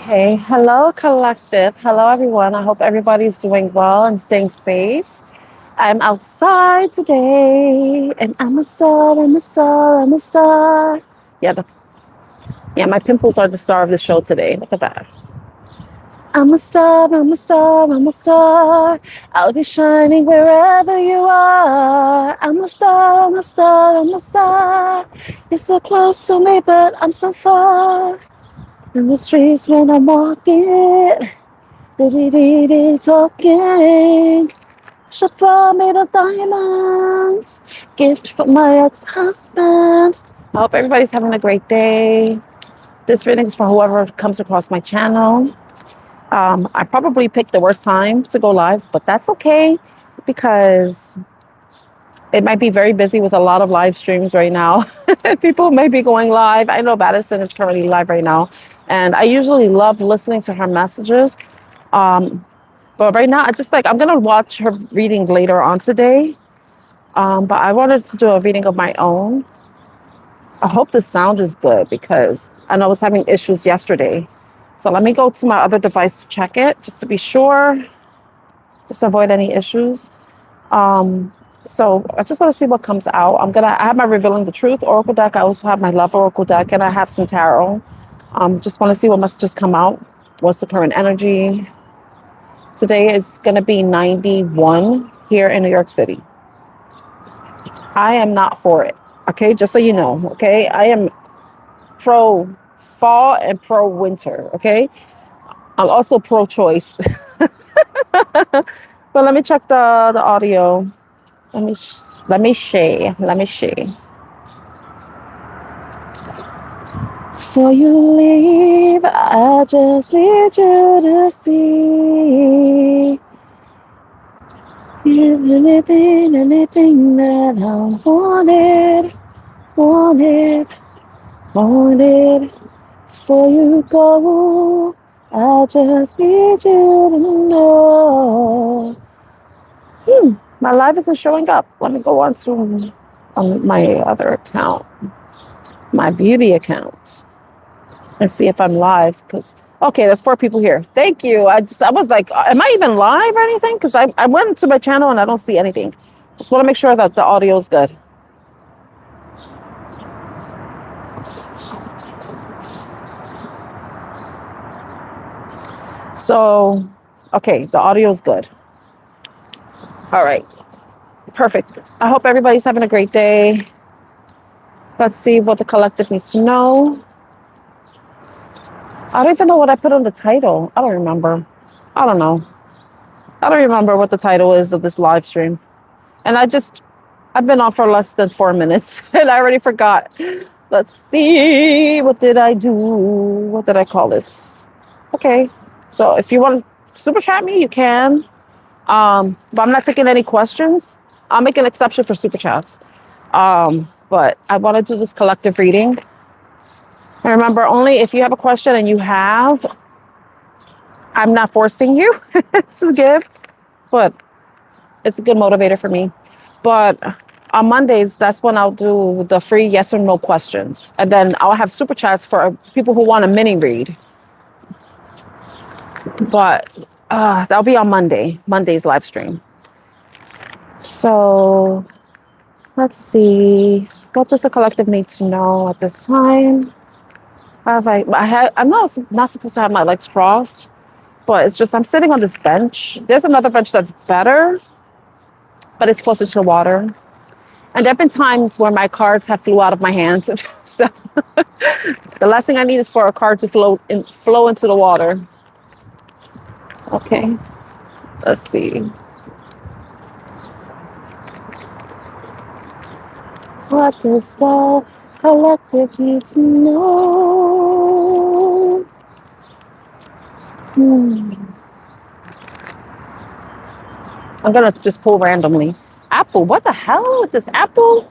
Okay, hello collective. Hello everyone. I hope everybody's doing well and staying safe. I'm outside today and I'm a star, I'm a star, I'm a star. Yeah, my pimples are the star of the show today. Look at that. I'm a star, I'm a star, I'm a star. I'll be shining wherever you are. I'm a star, I'm a star, I'm a star. You're so close to me, but I'm so far. In the streets when I'm walking, dee talking. She brought me the diamonds, gift from my ex-husband. I hope everybody's having a great day. This reading's for whoever comes across my channel. I probably picked the worst time to go live, but that's okay because it might be very busy with a lot of live streams right now. People may be going live. I know Madison is currently live right now. And I usually love listening to her messages. But right now, I'm going to watch her reading later on today. But I wanted to do a reading of my own. I hope the sound is good because I know I was having issues yesterday. So let me go to my other device to check it just to be sure, just to avoid any issues. So I just want to see what comes out. I have my Revealing the Truth Oracle deck. I also have my Love Oracle deck, and I have some tarot. Just want to see what messages come out. What's the current energy? Today is going to be 91 here in New York City. I am not for it. Okay, just so you know. Okay, I am pro fall and pro winter. Okay, I'm also pro choice. But let me check the audio. Let me share. Before you leave, I just need you to see. Anything that I wanted. Before you go, I just need you to know. My live isn't showing up. Let me go on to my other account, my beauty account, and see if I'm live. Okay, there's 4 people here. Thank you. I was like, am I even live or anything? Because I went to my channel and I don't see anything. Just want to make sure that the audio is good. So, okay, the audio is good. All right. Perfect. I hope everybody's having a great day. Let's see what the collective needs to know. I don't even know what I put on the title. I don't remember. I don't know. I don't remember what the title is of this live stream. And I've been on for less than 4 minutes and I already forgot. Let's see. What did I do? What did I call this? Okay. So if you want to super chat me, you can. But I'm not taking any questions. I'll make an exception for super chats. But I want to do this collective reading. And remember, only if you have a question and I'm not forcing you to give, but it's a good motivator for me. But on Mondays, that's when I'll do the free yes or no questions. And then I'll have super chats for people who want a mini read. But that'll be on Monday's live stream. So let's see. What does the collective need to know at this time? I'm not supposed to have my legs crossed, but it's just I'm sitting on this bench. There's another bench that's better, but it's closer to the water. And there have been times where my cards have flew out of my hands. So the last thing I need is for a card to flow into the water. Okay, let's see. What does the collective need to know? I'm gonna just pull randomly. Apple, what the hell with this apple?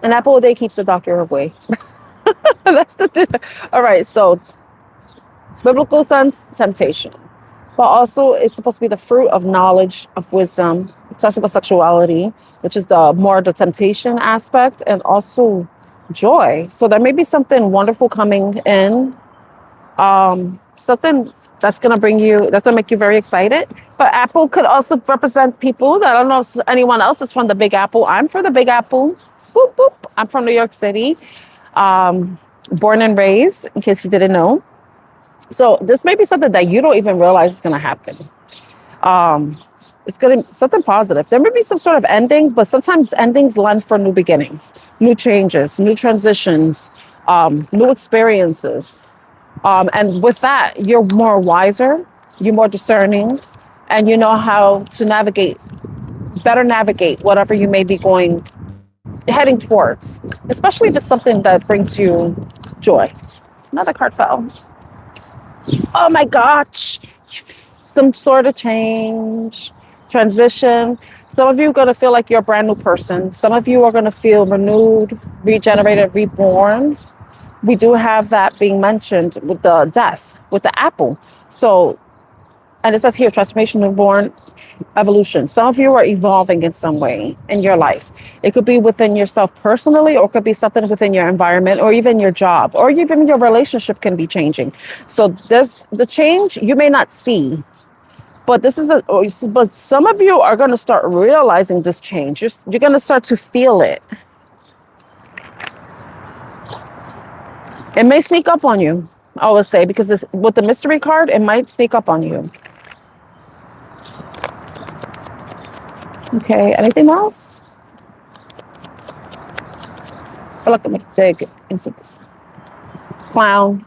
An apple a day keeps the doctor away. That's the all right. So, biblical sense, temptation, but also it's supposed to be the fruit of knowledge, of wisdom. It talks about sexuality, which is the temptation aspect, and also joy. So there may be something wonderful coming in. something that's going to make you very excited. But apple could also represent people. I don't know if anyone else is from the Big Apple. I'm from the Big Apple. Boop, boop. I'm from New York City, born and raised, in case you didn't know. So this may be something that you don't even realize is going to happen. It's going to be something positive. There may be some sort of ending, but sometimes endings lend for new beginnings, new changes, new transitions, new experiences. And with that, you're more wiser, you're more discerning, and you know how to better navigate whatever you may be heading towards, especially if it's something that brings you joy. Another card fell. Oh my gosh. Some sort of change, transition. Some of you are going to feel like you're a brand new person. Some of you are going to feel renewed, regenerated, reborn. We do have that being mentioned with the death, with the apple. So, and it says here, transformation, newborn, evolution. Some of you are evolving in some way in your life. It could be within yourself personally, or it could be something within your environment, or even your job, or even your relationship can be changing. So there's the change you may not see, but but some of you are going to start realizing this change. You're going to start to feel it. It may sneak up on you, I would say, because with the mystery card, it might sneak up on you. Okay, anything else? I feel like I'm going to dig into this. Clown.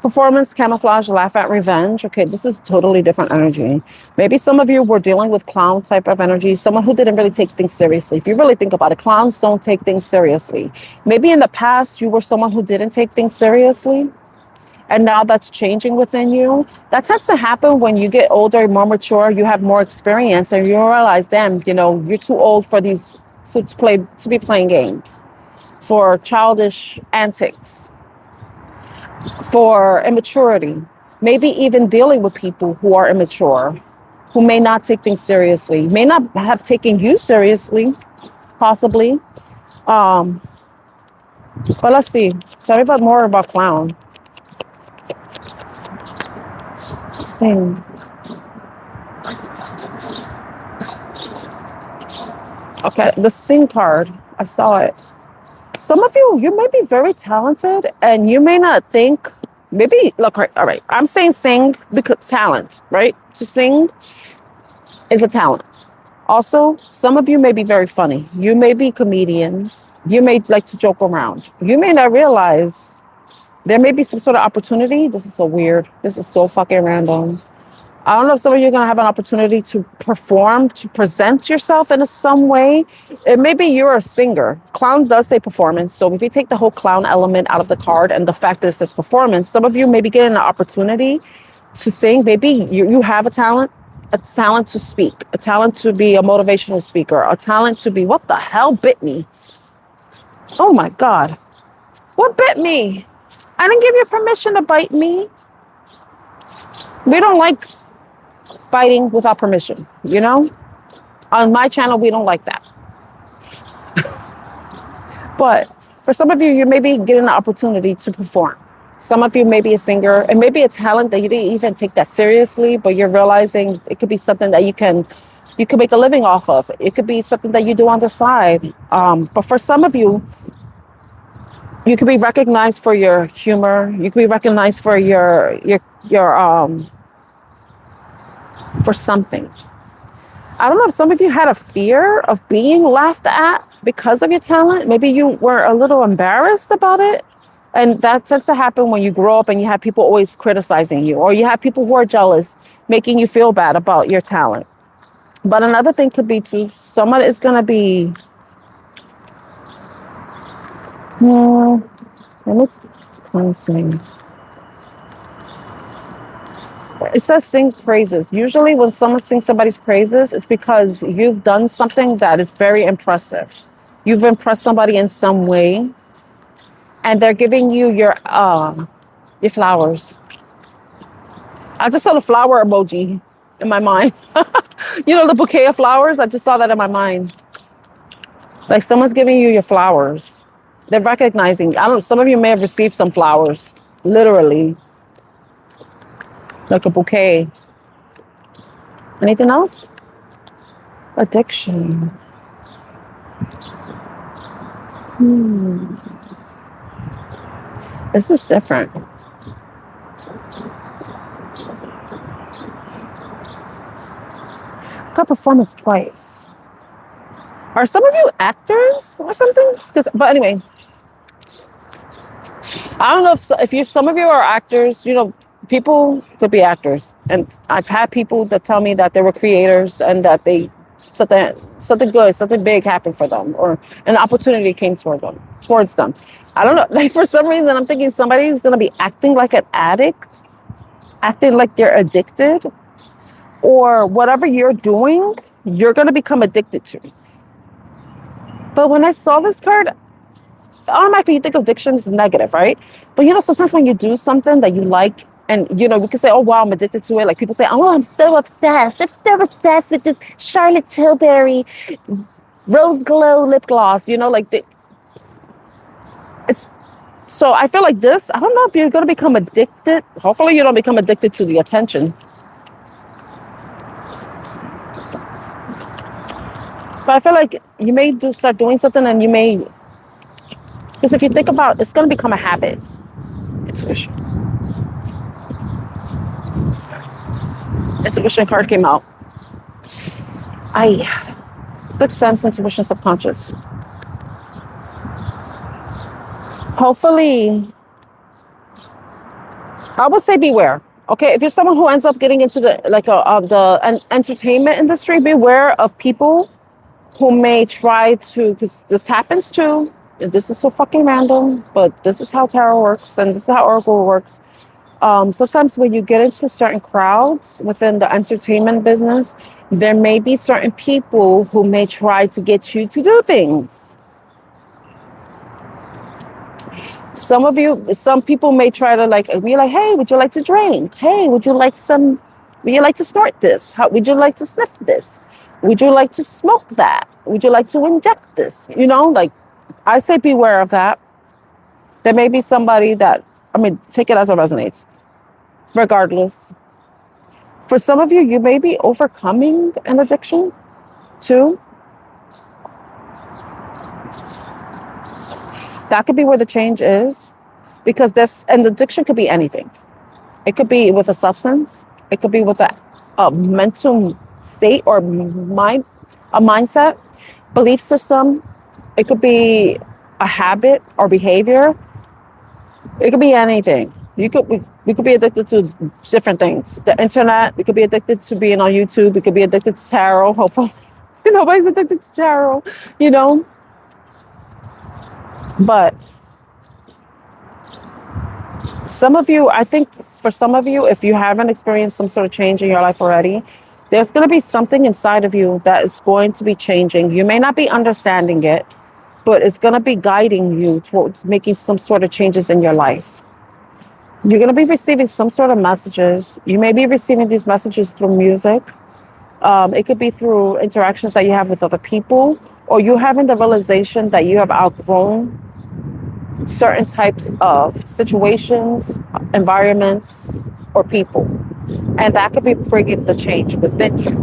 Performance, camouflage, laugh at, revenge. Okay, this is totally different energy. Maybe some of you were dealing with clown type of energy, someone who didn't really take things seriously. If you really think about it, clowns don't take things seriously. Maybe in the past, you were someone who didn't take things seriously, and now that's changing within you. That tends to happen when you get older, more mature, you have more experience, and you realize, damn, you're too old for these to be playing games, for childish antics, for immaturity, maybe even dealing with people who are immature, who may not take things seriously, may not have taken you seriously, possibly. But let's see. Tell me more about clown. Sing. Okay, the sing card. I saw it. Some of you may be very talented, and you may not think, maybe, look, all right, I'm saying sing because talent, right? To sing is a talent. Also, some of you may be very funny. You may be comedians. You may like to joke around. You may not realize there may be some sort of opportunity. This is so weird. This is so fucking random. I don't know if some of you are going to have an opportunity to perform, to present yourself in some way. It may be you're a singer. Clown does say performance. So if you take the whole clown element out of the card and the fact that it says performance, some of you may be getting an opportunity to sing. Maybe you have a talent to speak, a talent to be a motivational speaker, a talent to be, what the hell bit me? Oh my God. What bit me? I didn't give you permission to bite me. We don't like biting without permission, On my channel, we don't like that. But for some of you, you may be getting an opportunity to perform. Some of you may be a singer, and maybe a talent that you didn't even take that seriously, but you're realizing it could be something that you can make a living off of. It could be something that you do on the side. But for some of you, you could be recognized for your humor. You could be recognized for your for something. I don't know if some of you had a fear of being laughed at because of your talent. Maybe you were a little embarrassed about it. And that tends to happen when you grow up and you have people always criticizing you, or you have people who are jealous, making you feel bad about your talent. But another thing could be too, someone is going to be, let's sing. It says sing praises. Usually when someone sings somebody's praises, it's because you've done something that is very impressive. You've impressed somebody in some way, and they're giving you your flowers. I just saw the flower emoji in my mind. The bouquet of flowers? I just saw that in my mind. Like someone's giving you your flowers. They're recognizing. I don't know, some of you may have received some flowers, literally. like a bouquet. Anything else? Addiction. This is different. Got performance twice. Are some of you actors or something? But anyway, I don't know if some of you are actors. You know, people could be actors, and I've had people that tell me that they were creators and that something good, something big happened for them, or an opportunity came towards them. I don't know. Like for some reason, I'm thinking somebody's gonna be acting like an addict, acting like they're addicted, or whatever you're doing, you're gonna become addicted to. But when I saw this card, automatically you think of addiction is negative, right? But you know, sometimes when you do something that you like, and you know, we can say, "Oh wow, I'm addicted to it." Like people say, "Oh, I'm so obsessed. I'm so obsessed with this Charlotte Tilbury rose glow lip gloss." You know, it's. So I feel like this. I don't know if you're going to become addicted. Hopefully, you don't become addicted to the attention. But I feel like you may start doing something, and you may, because if you think about, it's going to become a habit. Intuition card came out. Sixth sense, intuition, subconscious. Hopefully, I would say beware. Okay, if you're someone who ends up getting into the entertainment industry, beware of people who may try to, because this happens too. This is so fucking random, but this is how tarot works and this is how Oracle works. Sometimes when you get into certain crowds within the entertainment business, there may be certain people who may try to get you to do things. Some people may try to be like, "Hey, would you like to drink? Hey, would you like to snort this? Would you like to sniff this? Would you like to smoke that? Would you like to inject this?" You know, like I say beware of that. There may be somebody that, take it as it resonates. Regardless. For some of you, you may be overcoming an addiction too. That could be where the change is, because an addiction could be anything. It could be with a substance. It could be with a mental state or a mindset, belief system. It could be a habit or behavior. It could be anything. We could be addicted to different things. The internet. We could be addicted to being on YouTube. We could be addicted to tarot. Hopefully, nobody's addicted to tarot. You know. But some of you, I think for some of you, if you haven't experienced some sort of change in your life already, there's going to be something inside of you that is going to be changing. You may not be understanding it, but it's going to be guiding you towards making some sort of changes in your life. You're going to be receiving some sort of messages. You may be receiving these messages through music. It could be through interactions that you have with other people, or you having the realization that you have outgrown certain types of situations, environments, or people. And that could be bringing the change within you.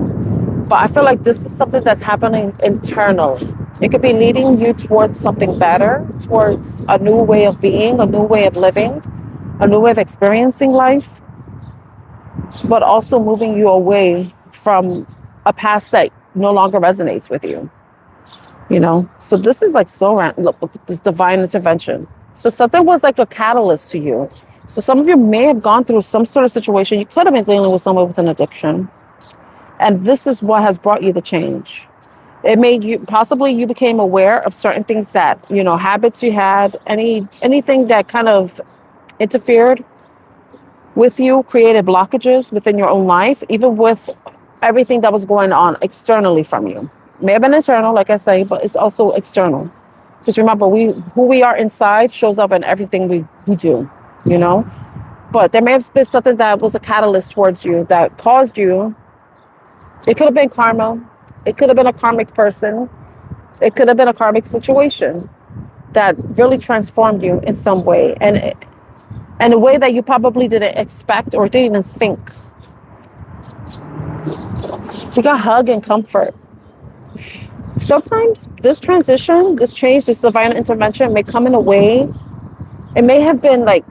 But I feel like this is something that's happening internally. It could be leading you towards something better, towards a new way of being, a new way of living, a new way of experiencing life, but also moving you away from a past that no longer resonates with you. You know, so this is like so random. Look, this divine intervention. So something was like a catalyst to you. So some of you may have gone through some sort of situation. You could have been dealing with someone with an addiction, and this is what has brought you the change. It made you, possibly you became aware of certain things that, you know, habits you had, anything that kind of interfered with you, created blockages within your own life, even with everything that was going on externally from you. May have been internal, like I say, but it's also external. Because remember, who we are inside shows up in everything we do, you know? But there may have been something that was a catalyst towards you that caused you. It could have been karma. It could have been a karmic person. It could have been a karmic situation that really transformed you in some way. And in a way that you probably didn't expect or didn't even think. You got hug and comfort. Sometimes this transition, this change, this divine intervention may come in a way. It may have been like,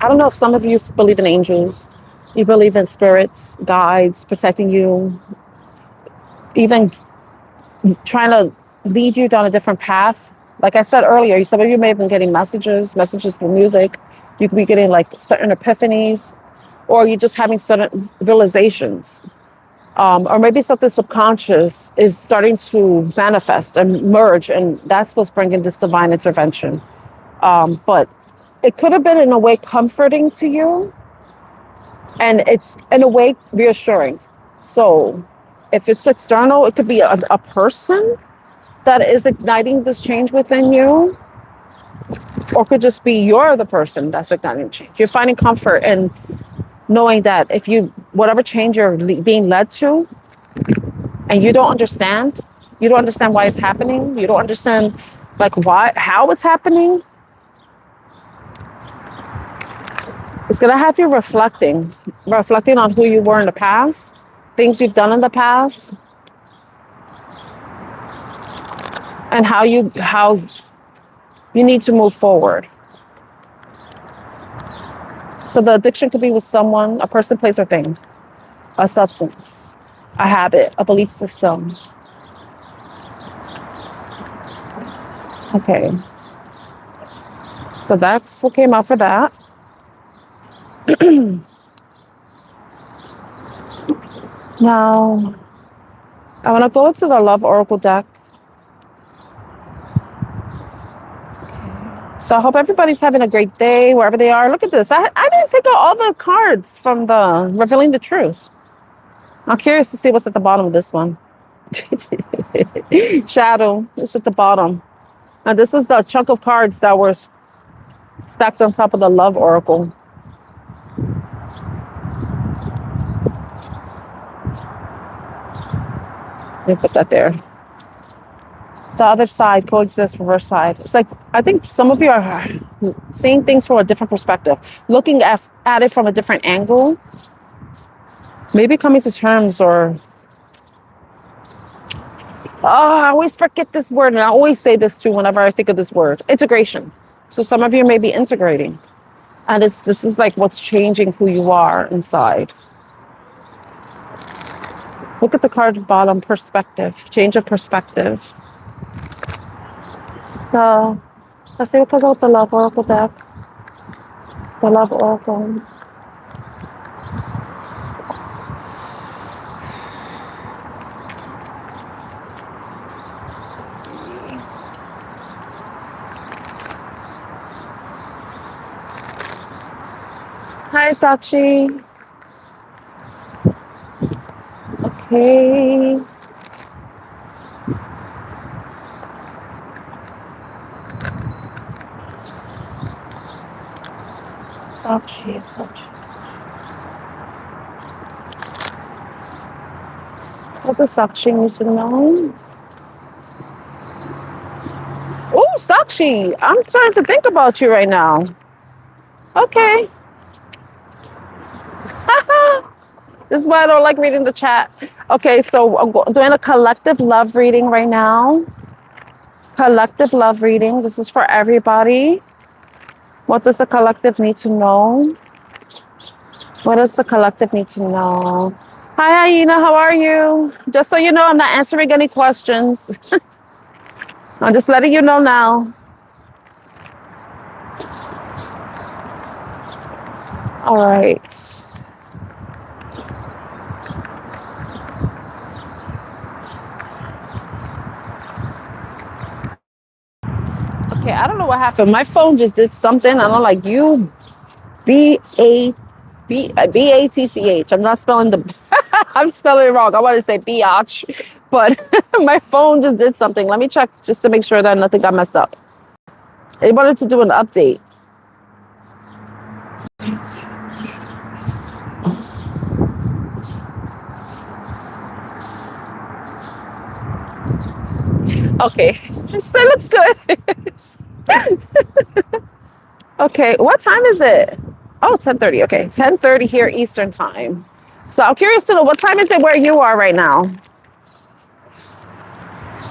I don't know if some of you believe in angels, you believe in spirits, guides protecting you, even trying to lead you down a different path. Like I said earlier, some of you may have been getting messages through music. You could be getting like certain epiphanies, or you're just having certain realizations. Or maybe something subconscious is starting to manifest and merge, and that's what's bringing this divine intervention. But it could have been in a way comforting to you, and it's in a way reassuring. So if it's external, it could be a person that is igniting this change within you, or could just be you're the person that's igniting change. You're finding comfort in knowing that if you, whatever change you're being led to, and you don't understand why it's happening, you don't understand like how it's happening, it's gonna have you reflecting on who you were in the past, things you've done in the past, and how you need to move forward. So the addiction could be with someone, a person, place, or thing, a substance, a habit, a belief system. Okay. So that's what came out for that. Now, I want to go to the Love Oracle deck. So I hope everybody's having a great day wherever they are. Look at this. I didn't take out all the cards from the Revealing the Truth. I'm curious to see what's at the bottom of this one. Shadow is at the bottom. And this is the chunk of cards that were stacked on top of the Love Oracle. Let me put that there. The other side, coexist, reverse side. It's like, I think some of you are seeing things from a different perspective, looking at it from a different angle, maybe coming to terms, or, I always forget this word, and I always say this too whenever I think of this word, integration. So some of you may be integrating, and this is like what's changing who you are inside. Look at the card bottom, perspective, change of perspective. So let's see what comes out with the Love Oracle deck. The Love Oracle. Hi, Sakshi. Okay. Sakshi. What does Sakshi need to know? Oh, Sakshi, I'm starting to think about you right now. Okay. This is why I don't like reading the chat. Okay, so I'm doing a collective love reading right now. Collective love reading. This is for everybody. What does the collective need to know? What does the collective need to know? Hi, Aina, how are you? Just so you know, I'm not answering any questions. I'm just letting you know now. All right. Okay, I don't know what happened. My phone just did something. And I'm like, you B-A-T-C-H. I'm not spelling the... I'm spelling it wrong. I want to say biatch, but my phone just did something. Let me check just to make sure that nothing got messed up. It wanted to do an update. Okay, so it looks good. Okay, what time is it? Oh, 10:30. Okay, 10:30 here Eastern time. So I'm curious to know what time is it where you are right now?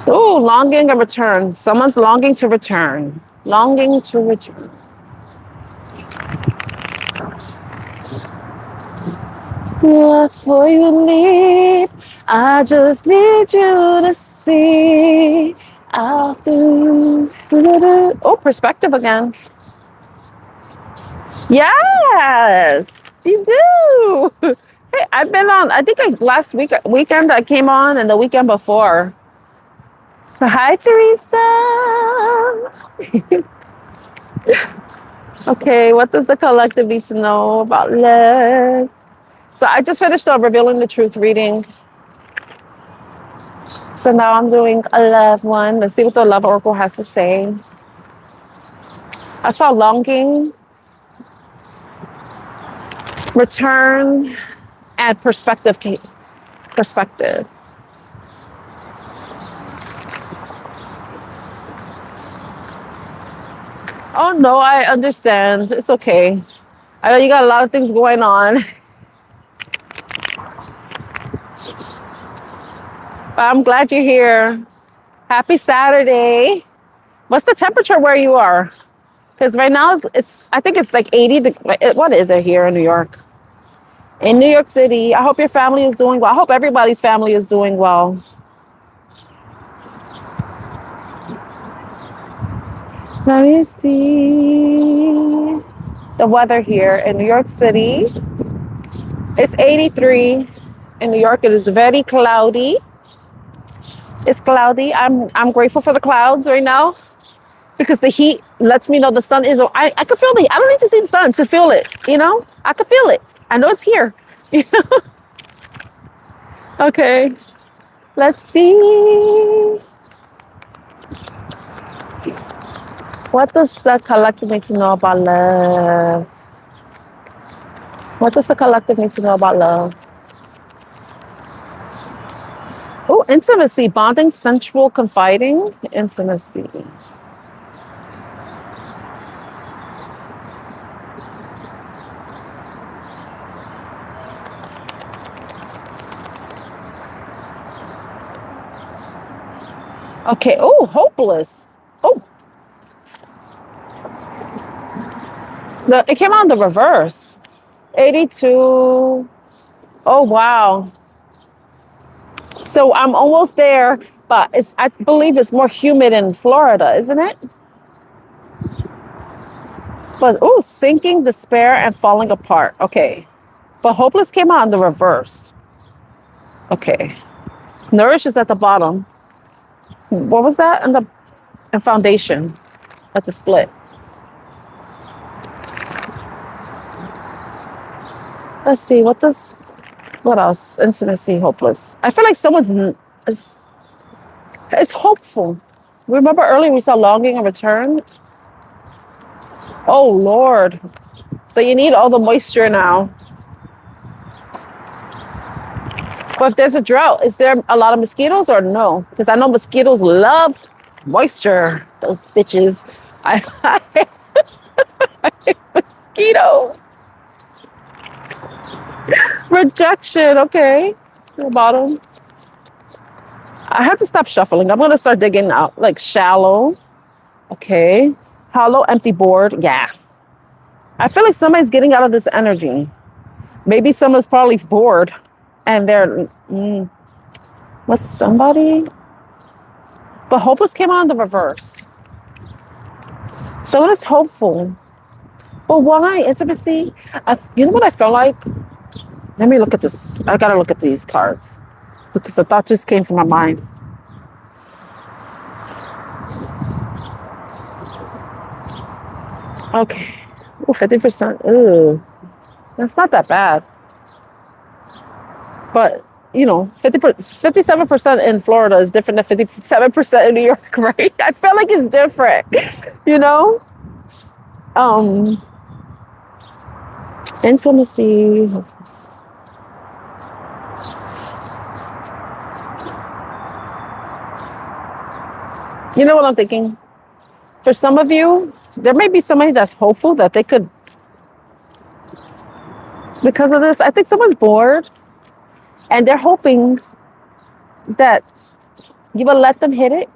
Oh, longing to return. Someone's longing to return. Longing to return. Before you leave, I just need you to see. I'll do. Oh, perspective again. Yes, you do. Hey, I've been on. I think last weekend I came on, and the weekend before. Hi, Teresa. Okay, what does the collective need to know about love? So I just finished revealing the truth reading. So now I'm doing a love one. Let's see what the love oracle has to say. I saw longing, return, and perspective. Perspective. Oh no, I understand. It's okay. I know you got a lot of things going on. But I'm glad you're here. Happy Saturday. What's the temperature where you are? Because right now it's I think it's like 80. What is it here in New York? In New York City. I hope your family is doing well. I hope everybody's family is doing well. Let me see the weather here in New York City. It's 83. In New York, it is very cloudy. It's cloudy. I'm grateful for the clouds right now because the heat lets me know the sun is. I can feel the. I don't need to see the sun to feel it. You know, I can feel it. I know it's here. Okay, let's see. What does the collective need to know about love? What does the collective need to know about love? Oh, intimacy, bonding, sensual, confiding, intimacy. Okay. Oh, hopeless. Oh, it came out in the reverse. 82. Oh, wow. So I'm almost there, but I believe it's more humid in Florida, isn't it? But oh, sinking, despair, and falling apart. Okay. But hopeless came out in the reverse. Okay. Nourish is at the bottom. What was that? And foundation at the split. Let's see, what else? Intimacy, hopeless. I feel like it's hopeful. Remember earlier we saw longing and return? Oh, Lord. So you need all the moisture now. But if there's a drought, is there a lot of mosquitoes or no? Because I know mosquitoes love moisture. Those bitches. I hate mosquitoes. Rejection, okay. The bottom. I have to stop shuffling. I'm gonna start digging out, like shallow. Okay. Hollow, empty board. Yeah. I feel like somebody's getting out of this energy. Maybe someone's probably bored and they're, was somebody? But hopeless came out in the reverse. So it is hopeful. But why intimacy? You know what I felt like? Let me look at this. I gotta look at these cards because the thought just came to my mind. Okay. Ooh, 50%. Ooh. That's not that bad. But, 57% in Florida is different than 57% in New York, right? I feel like it's different, Intimacy. You know what I'm thinking? For some of you, there may be somebody that's hopeful that they could, because of this, I think someone's bored and they're hoping that you will let them hit it.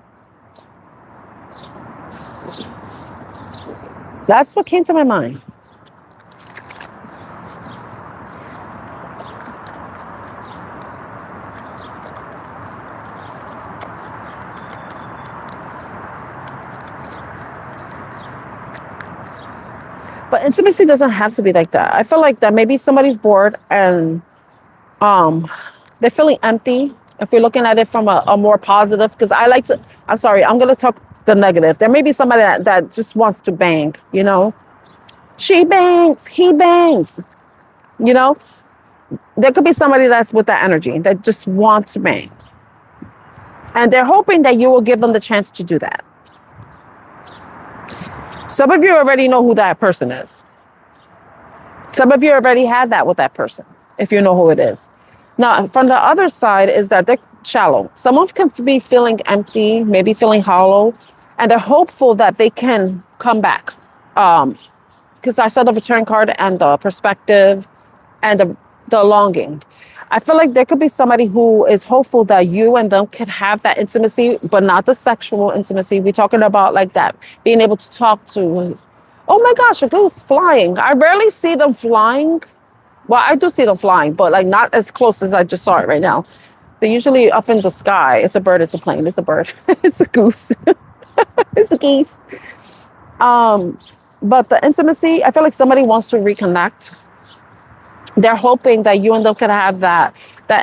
That's what came to my mind. But intimacy doesn't have to be like that. I feel like that maybe somebody's bored and they're feeling empty. If we're looking at it from a more positive, because I'm sorry, I'm going to talk the negative. There may be somebody that just wants to bang, you know. She bangs, he bangs, you know. There could be somebody that's with that energy that just wants to bang. And they're hoping that you will give them the chance to do that. Some of you already know who that person is. Some of you already had that with that person, if you know who it is. Now, from the other side is that they're shallow. Someone can be feeling empty, maybe feeling hollow, and they're hopeful that they can come back. Because I saw the return card and the perspective and the longing. I feel like there could be somebody who is hopeful that you and them could have that intimacy, but not the sexual intimacy. We're talking about like that, being able to talk to, oh my gosh, a goose flying. I rarely see them flying. Well, I do see them flying, but like not as close as I just saw it right now. They're usually up in the sky. It's a bird, it's a plane, it's a bird, it's a goose, it's a geese. But the intimacy, I feel like somebody wants to reconnect. They're hoping that you and them can have that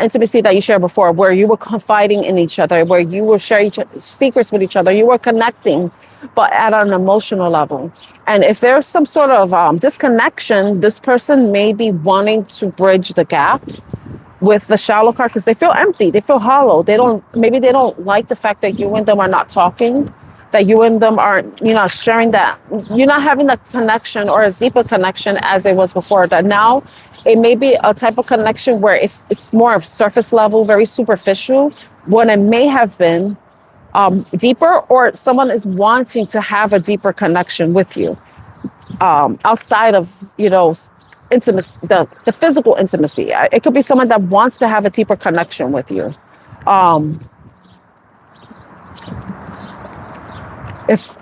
intimacy that you shared before, where you were confiding in each other, where you were sharing secrets with each other, you were connecting, but at an emotional level. And if there's some sort of disconnection, this person may be wanting to bridge the gap with the shallow card because they feel empty, they feel hollow. Maybe they don't like the fact that you and them are not talking, that you and them aren't, sharing that. You're not having that connection or as deep a connection as it was before. That now it may be a type of connection where if it's more of surface level, very superficial, when it may have been deeper, or someone is wanting to have a deeper connection with you outside of, intimacy, the physical intimacy. It could be someone that wants to have a deeper connection with you. If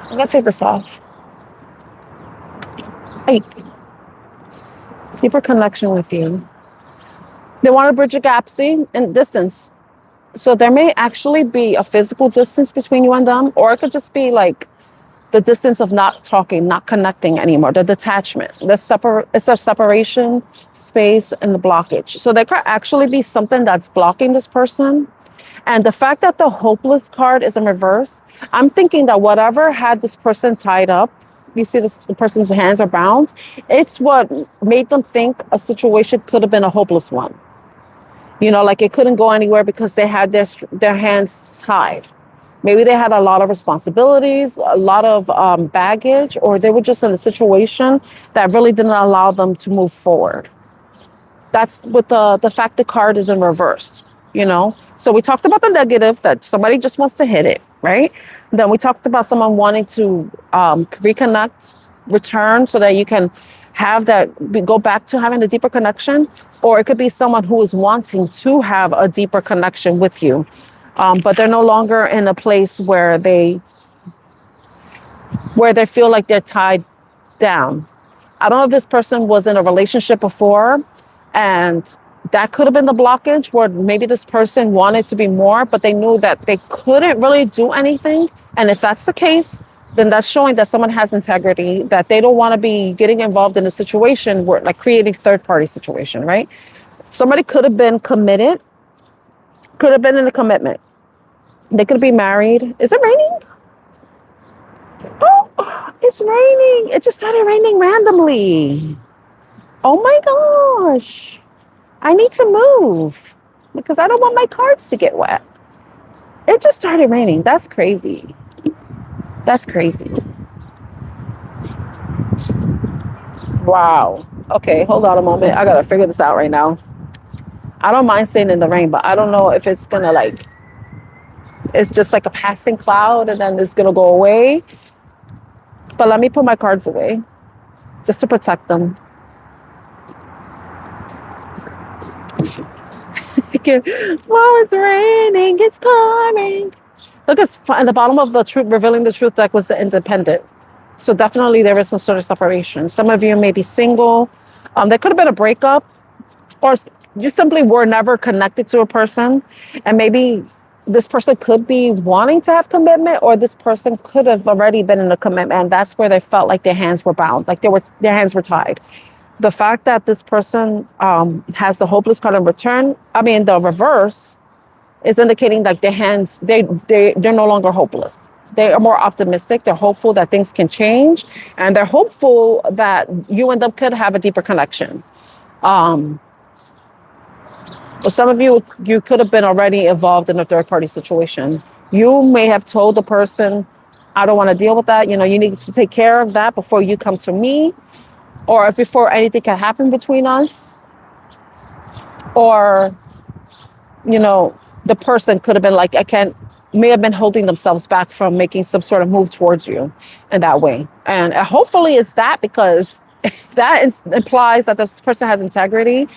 I'm gonna take this off. Hey, deeper connection with you. They want to bridge a gap, see, in distance. So there may actually be a physical distance between you and them, or it could just be like the distance of not talking, not connecting anymore, the detachment. It's a separation, space, and the blockage. So there could actually be something that's blocking this person. And the fact that the hopeless card is in reverse, I'm thinking that whatever had this person tied up, you see the person's hands are bound, it's what made them think a situation could have been a hopeless one. Like it couldn't go anywhere because they had their hands tied. Maybe they had a lot of responsibilities, a lot of baggage, or they were just in a situation that really didn't allow them to move forward. That's with the fact the card is in reverse, So we talked about the negative, that somebody just wants to hit it, right? Then we talked about someone wanting to reconnect, return, so that you can have that, go back to having a deeper connection. Or it could be someone who is wanting to have a deeper connection with you. But they're no longer in a place where they feel like they're tied down. I don't know if this person was in a relationship before, and that could have been the blockage, where maybe this person wanted to be more, but they knew that they couldn't really do anything. And if that's the case, then that's showing that someone has integrity, that they don't want to be getting involved in a situation where, like, creating third-party situation, right? Somebody could have been committed, could have been in a commitment. They could be married. Is it raining? Oh, it's raining. It just started raining randomly. Oh my gosh. I need to move because I don't want my cards to get wet. It just started raining. That's crazy. That's crazy. Wow. Okay, hold on a moment. I gotta figure this out right now. I don't mind staying in the rain, but I don't know if it's gonna like, it's just like a passing cloud and then it's gonna go away. But let me put my cards away just to protect them. Oh, it's raining, it's pouring. Look, it's at the bottom of the truth, revealing the truth deck was the independent. So definitely there is some sort of separation. Some of you may be single. There could have been a breakup, or you simply were never connected to a person. And maybe this person could be wanting to have commitment, or this person could have already been in a commitment. And that's where they felt like their hands were bound, like their hands were tied. The fact that this person has the hopeless card in return, the reverse, is indicating like their hands, they're no longer hopeless. They are more optimistic. They're hopeful that things can change, and they're hopeful that you and them could have a deeper connection. Some of you could have been already involved in a third party situation. You may have told the person, I don't want to deal with that. You need to take care of that before you come to me, or before anything can happen between us. Or, the person could have been like, may have been holding themselves back from making some sort of move towards you in that way. And hopefully it's that, because that implies that this person has integrity.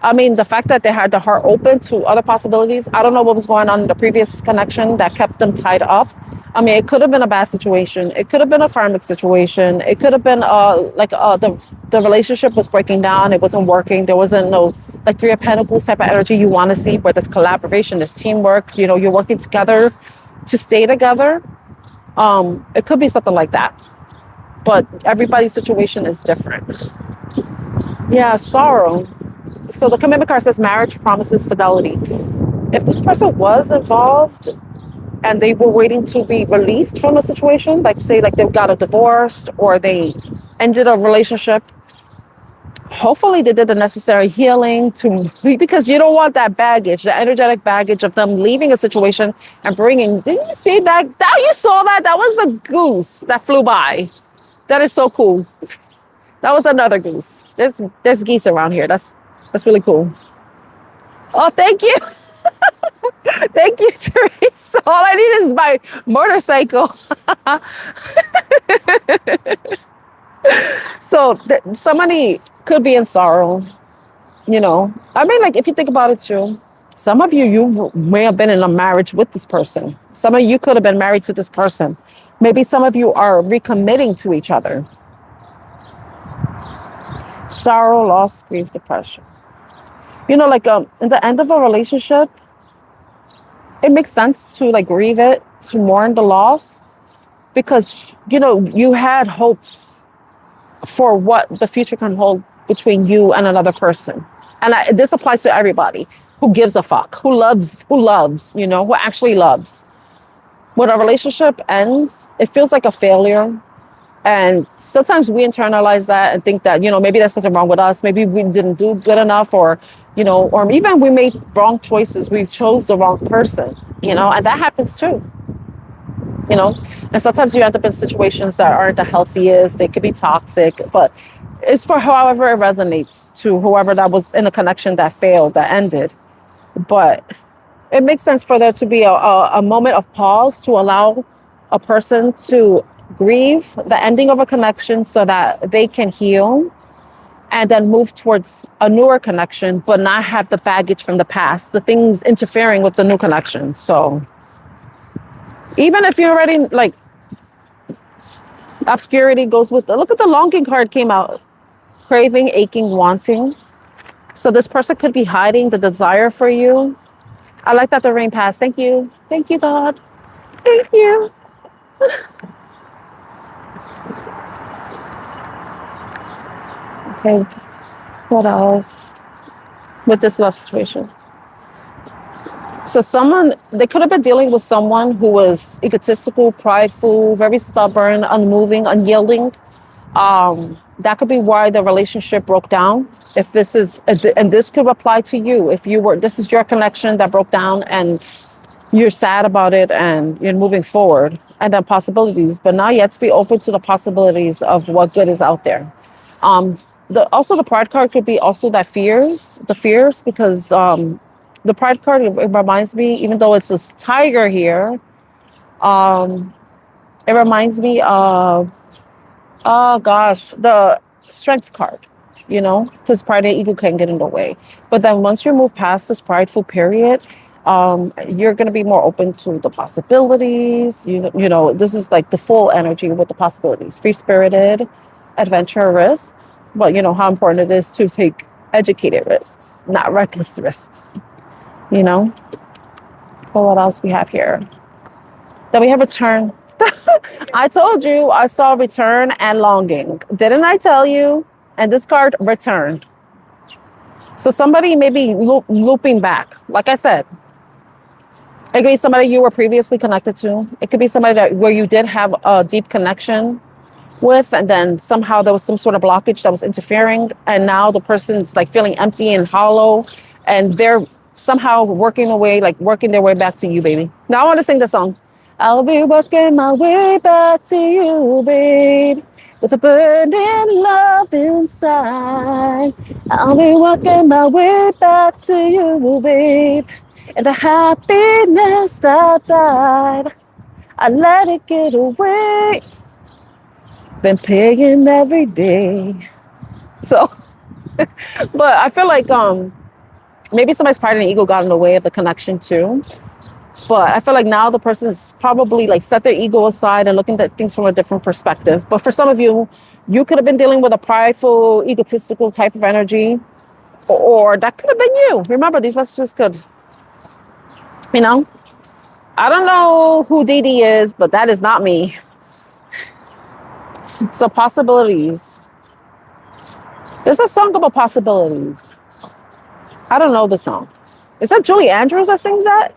The fact that they had the heart open to other possibilities. I don't know what was going on in the previous connection that kept them tied up. It could have been a bad situation. It could have been a karmic situation. It could have been the relationship was breaking down. It wasn't working. There wasn't no like Three of Pentacles type of energy you want to see, where there's collaboration, there's teamwork. You're working together to stay together. It could be something like that. But everybody's situation is different. Yeah, sorrow. So the commitment card says marriage, promises, fidelity. If this person was involved and they were waiting to be released from a situation, like say like they got a divorce or they ended a relationship, hopefully they did the necessary healing because you don't want that baggage, the energetic baggage of them leaving a situation and bringing. Didn't you see that? You saw that? That was a goose that flew by. That is so cool. That was another goose. There's geese around here. That's really cool. Oh, thank you. Thank you, Teresa. All I need is my motorcycle. So somebody could be in sorrow, like if you think about it too, some of you may have been in a marriage with this person. Some of you could have been married to this person. Maybe some of you are recommitting to each other. Sorrow, loss, grief, depression. In the end of a relationship, it makes sense to like grieve it, to mourn the loss, because, you had hopes for what the future can hold between you and another person. And this applies to everybody who gives a fuck, who loves, who actually loves. When a relationship ends, it feels like a failure. And sometimes we internalize that and think that, maybe there's something wrong with us. Maybe we didn't do good enough, or even we made wrong choices. We chose the wrong person, and that happens too. And sometimes you end up in situations that aren't the healthiest. They could be toxic, but it's for however it resonates to whoever that was in a connection that failed, that ended. But it makes sense for there to be a moment of pause to allow a person to grieve the ending of a connection so that they can heal and then move towards a newer connection, but not have the baggage from the past, the things interfering with the new connection. So even if you're already like, obscurity goes with look at the longing card came out. Craving, aching, wanting. So this person could be hiding the desire for you. I like that the rain passed. Thank you. Thank you, God. Thank you. Okay, what else with this love situation? So they could have been dealing with someone who was egotistical, prideful, very stubborn, unmoving, unyielding. That could be why the relationship broke down. If this is, and this could apply to you. If this is your connection that broke down and you're sad about it and you're moving forward, and then possibilities, but now you have to be open to the possibilities of what good is out there. Also the pride card could be also that fears, because the pride card, it reminds me, even though it's this tiger here, um, it reminds me of, oh gosh, the strength card, because pride and ego can get in the way. But then once you move past this prideful period, you're going to be more open to the possibilities. This is like the full energy with the possibilities, free spirited, adventurous. But you know how important it is to take educated risks, not reckless risks. You know. Well, what else we have here? Then we have return. I told you I saw return and longing. Didn't I tell you? And this card, return. So somebody may be looping back. Like I said, it could be somebody you were previously connected to. It could be somebody where you did have a deep connection with, and then somehow there was some sort of blockage that was interfering, and now the person's like feeling empty and hollow, and they're somehow working their way back to you, baby. Now I want to sing the song. I'll be working my way back to you, babe, with a burning love inside. I'll be working my way back to you, babe, and the happiness that died, I let it get away. Been paying every day. So, but I feel like maybe somebody's pride and ego got in the way of the connection too. But I feel like now the person's probably like set their ego aside and looking at things from a different perspective. But for some of you, you could have been dealing with a prideful, egotistical type of energy, or that could have been you. Remember, these messages could, I don't know who Dee Dee is, but that is not me. So possibilities. There's a song about possibilities. I don't know the song. Is that Julie Andrews that sings that?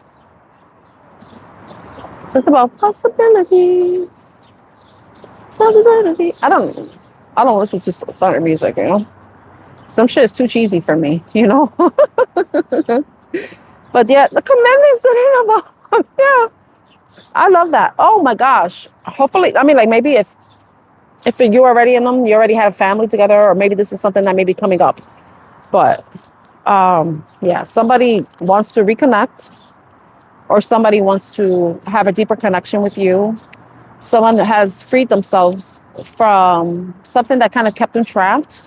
It's about possibilities. I don't listen to certain music, Some shit is too cheesy for me, But yeah, the commitments that about. Yeah. I love that. Oh my gosh. Hopefully, maybe if you're already in them, you already have a family together, or maybe this is something that may be coming up. But yeah, somebody wants to reconnect, or somebody wants to have a deeper connection with you. Someone has freed themselves from something that kind of kept them trapped.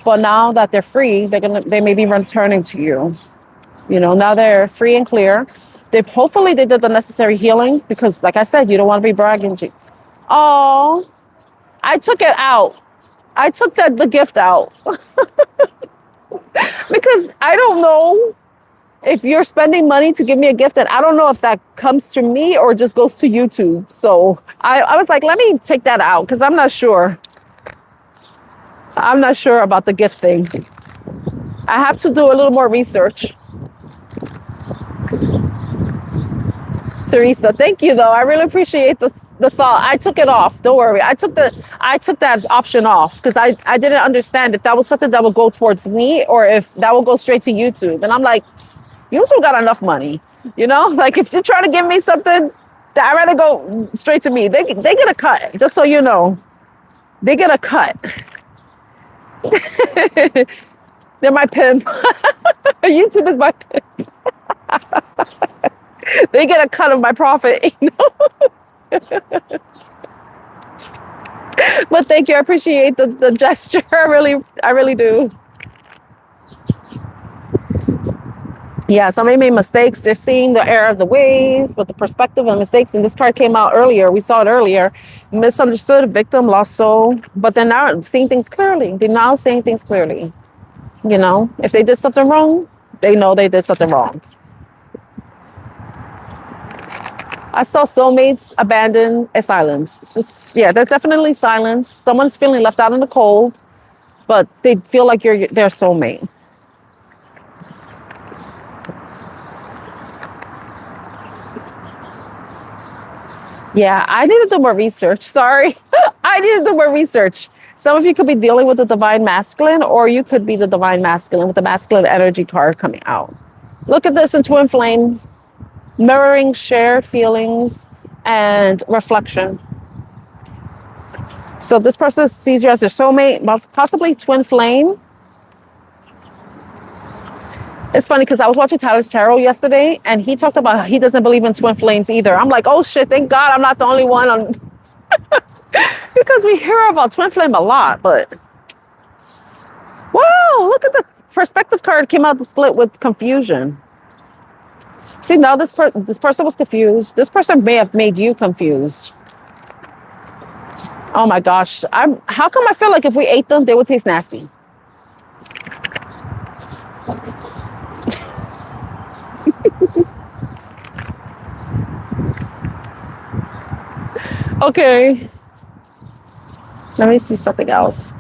But now that they're free, they may be returning to you. Now they're free and clear. Hopefully they did the necessary healing, because like I said, you don't want to be bragging. Oh, I took it out. I took the gift out. Because I don't know if you're spending money to give me a gift, and I don't know if that comes to me or just goes to YouTube. So I was like, let me take that out, because I'm not sure. I'm not sure about the gift thing. I have to do a little more research. Teresa, thank you though. I really appreciate the thought. I took it off. Don't worry. I took that option off, because I didn't understand if that was something that would go towards me, or if that would go straight to YouTube. And I'm like, YouTube got enough money, Like if you're trying to give me something, I'd rather go straight to me. They get a cut, just so you know. They get a cut. They're my pimp. YouTube is my pimp. They get a cut of my profit, But thank you. I appreciate the gesture. I really do. Yeah, somebody made mistakes. They're seeing the error of the ways, but the perspective and mistakes. And this card came out earlier. We saw it earlier. Misunderstood, victim, lost soul. But they're now seeing things clearly. They're now seeing things clearly. If they did something wrong, they know they did something wrong. I saw soulmates, abandoned, and silence. So, yeah, there's definitely silence. Someone's feeling left out in the cold, but they feel like you're their soulmate. Yeah, I need to do more research. Sorry. I need to do more research. Some of you could be dealing with the divine masculine, or you could be the divine masculine with the masculine energy card coming out. Look at this in twin flames. Mirroring shared feelings and reflection. So this person sees you as their soulmate, possibly twin flame. It's funny because I was watching Tyler's Tarot yesterday, and he talked about how he doesn't believe in twin flames either. I'm like, oh shit, thank God I'm not the only one on because we hear about twin flame a lot, but wow, look at the perspective card came out the split with confusion. See, now this person was confused. This person may have made you confused. Oh my gosh. How come I feel like if we ate them, they would taste nasty? Okay. Let me see something else.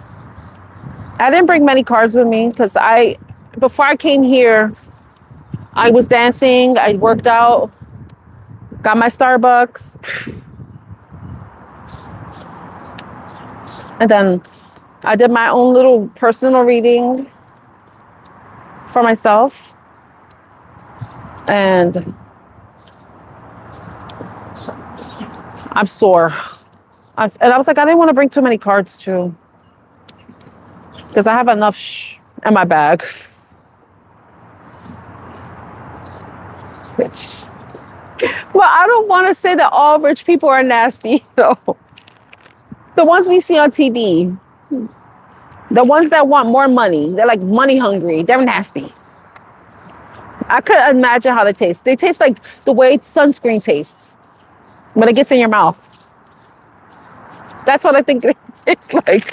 I didn't bring many cards with me because before I came here, I was dancing, I worked out, got my Starbucks. And then I did my own little personal reading for myself. And I'm sore. And I was like, I didn't want to bring too many cards too. Because I have enough in my bag. Well, I don't want to say that all rich people are nasty, though. The ones we see on TV, the ones that want more money, they're like money hungry, they're nasty. I couldn't imagine how they taste. They taste like the way sunscreen tastes when it gets in your mouth. That's what I think it tastes like.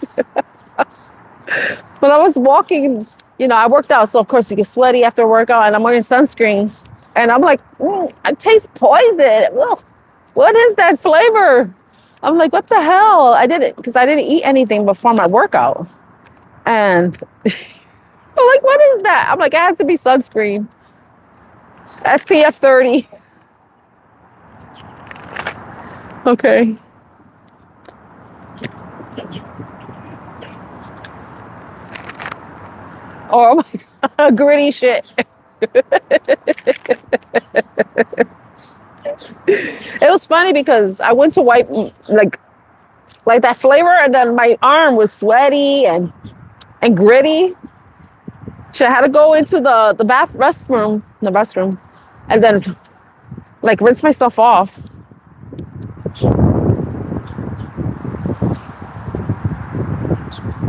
When I was walking, I worked out, so of course you get sweaty after a workout, and I'm wearing sunscreen, and I'm like, I taste poison. Ugh, what is that flavor? I'm like, what the hell? Because I didn't eat anything before my workout. And I'm like, what is that? I'm like, it has to be sunscreen. SPF 30. Okay. Oh my God, gritty shit. It was funny because I went to wipe like that flavor, and then my arm was sweaty and gritty. So I had to go into the restroom, and then like rinse myself off.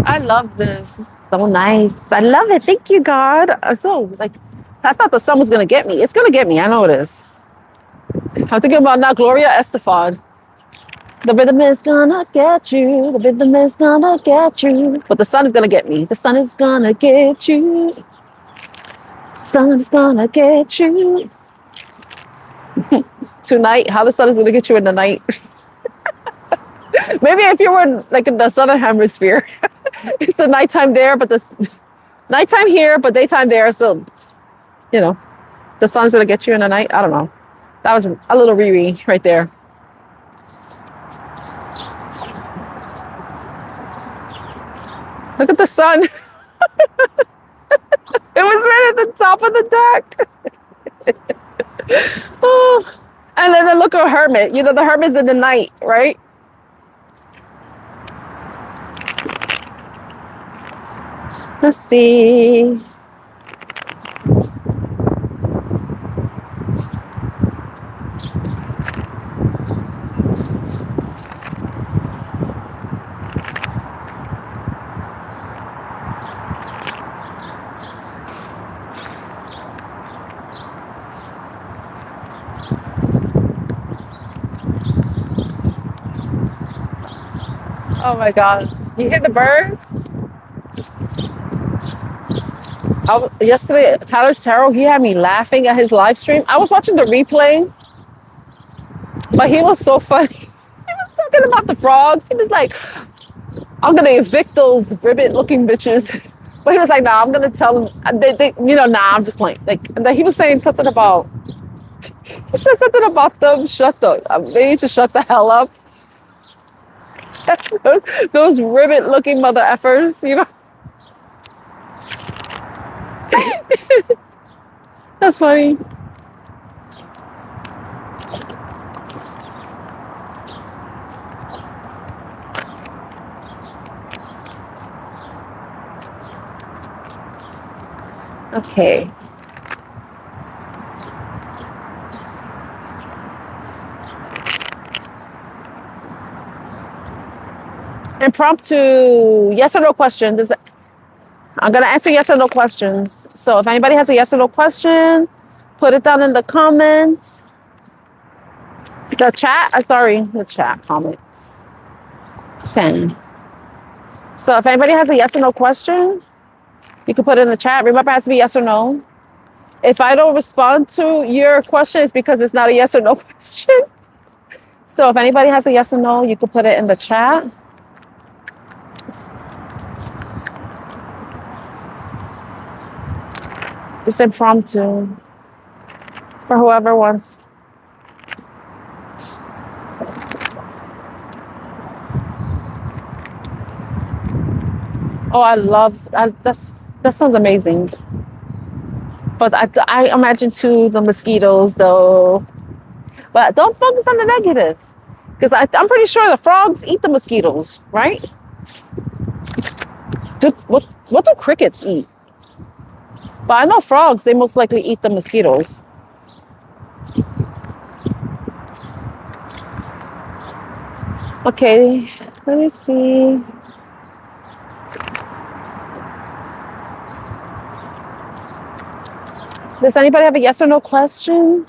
I love this. It's so nice. I love it. Thank you, God. I thought the sun was gonna get me. It's gonna get me. I know it is. I'm thinking about now Gloria Estefan. The rhythm is gonna get you. The rhythm is gonna get you. But the sun is gonna get me. The sun is gonna get you. The sun is gonna get you. Tonight, how the sun is gonna get you in the night. Maybe if you were like in the southern hemisphere, it's the nighttime there, but the nighttime here, but daytime there. So, the sun's gonna get you in the night. I don't know. That was a little Riri right there. Look at the sun. It was right at the top of the deck. Oh. And then look at Hermit. The Hermit's in the night, right? Let's see. Oh my God. You hear the birds? Yesterday, Tyler's Tarot, he had me laughing at his live stream. I was watching the replay, but he was so funny. He was talking about the frogs. He was like, I'm going to evict those ribbit-looking bitches. But he was like, nah, I'm going to tell them, nah, I'm just playing. And then he was saying something about, he said something about them, they need to shut the hell up. Those ribbit-looking mother effers, That's funny. Okay. Impromptu yes or no questions. I'm going to answer yes or no questions. So if anybody has a yes or no question, put it down in the comments. The chat, the chat comment. 10. So if anybody has a yes or no question, you can put it in the chat. Remember, it has to be yes or no. If I don't respond to your question, it's because it's not a yes or no question. So if anybody has a yes or no, you can put it in the chat. Just impromptu for whoever wants. Oh, that sounds amazing. But I imagine too the mosquitoes though. But don't focus on the negative, because I'm pretty sure the frogs eat the mosquitoes, right? What do crickets eat? But I know frogs, they most likely eat the mosquitoes. Okay, let me see. Does anybody have a yes or no question?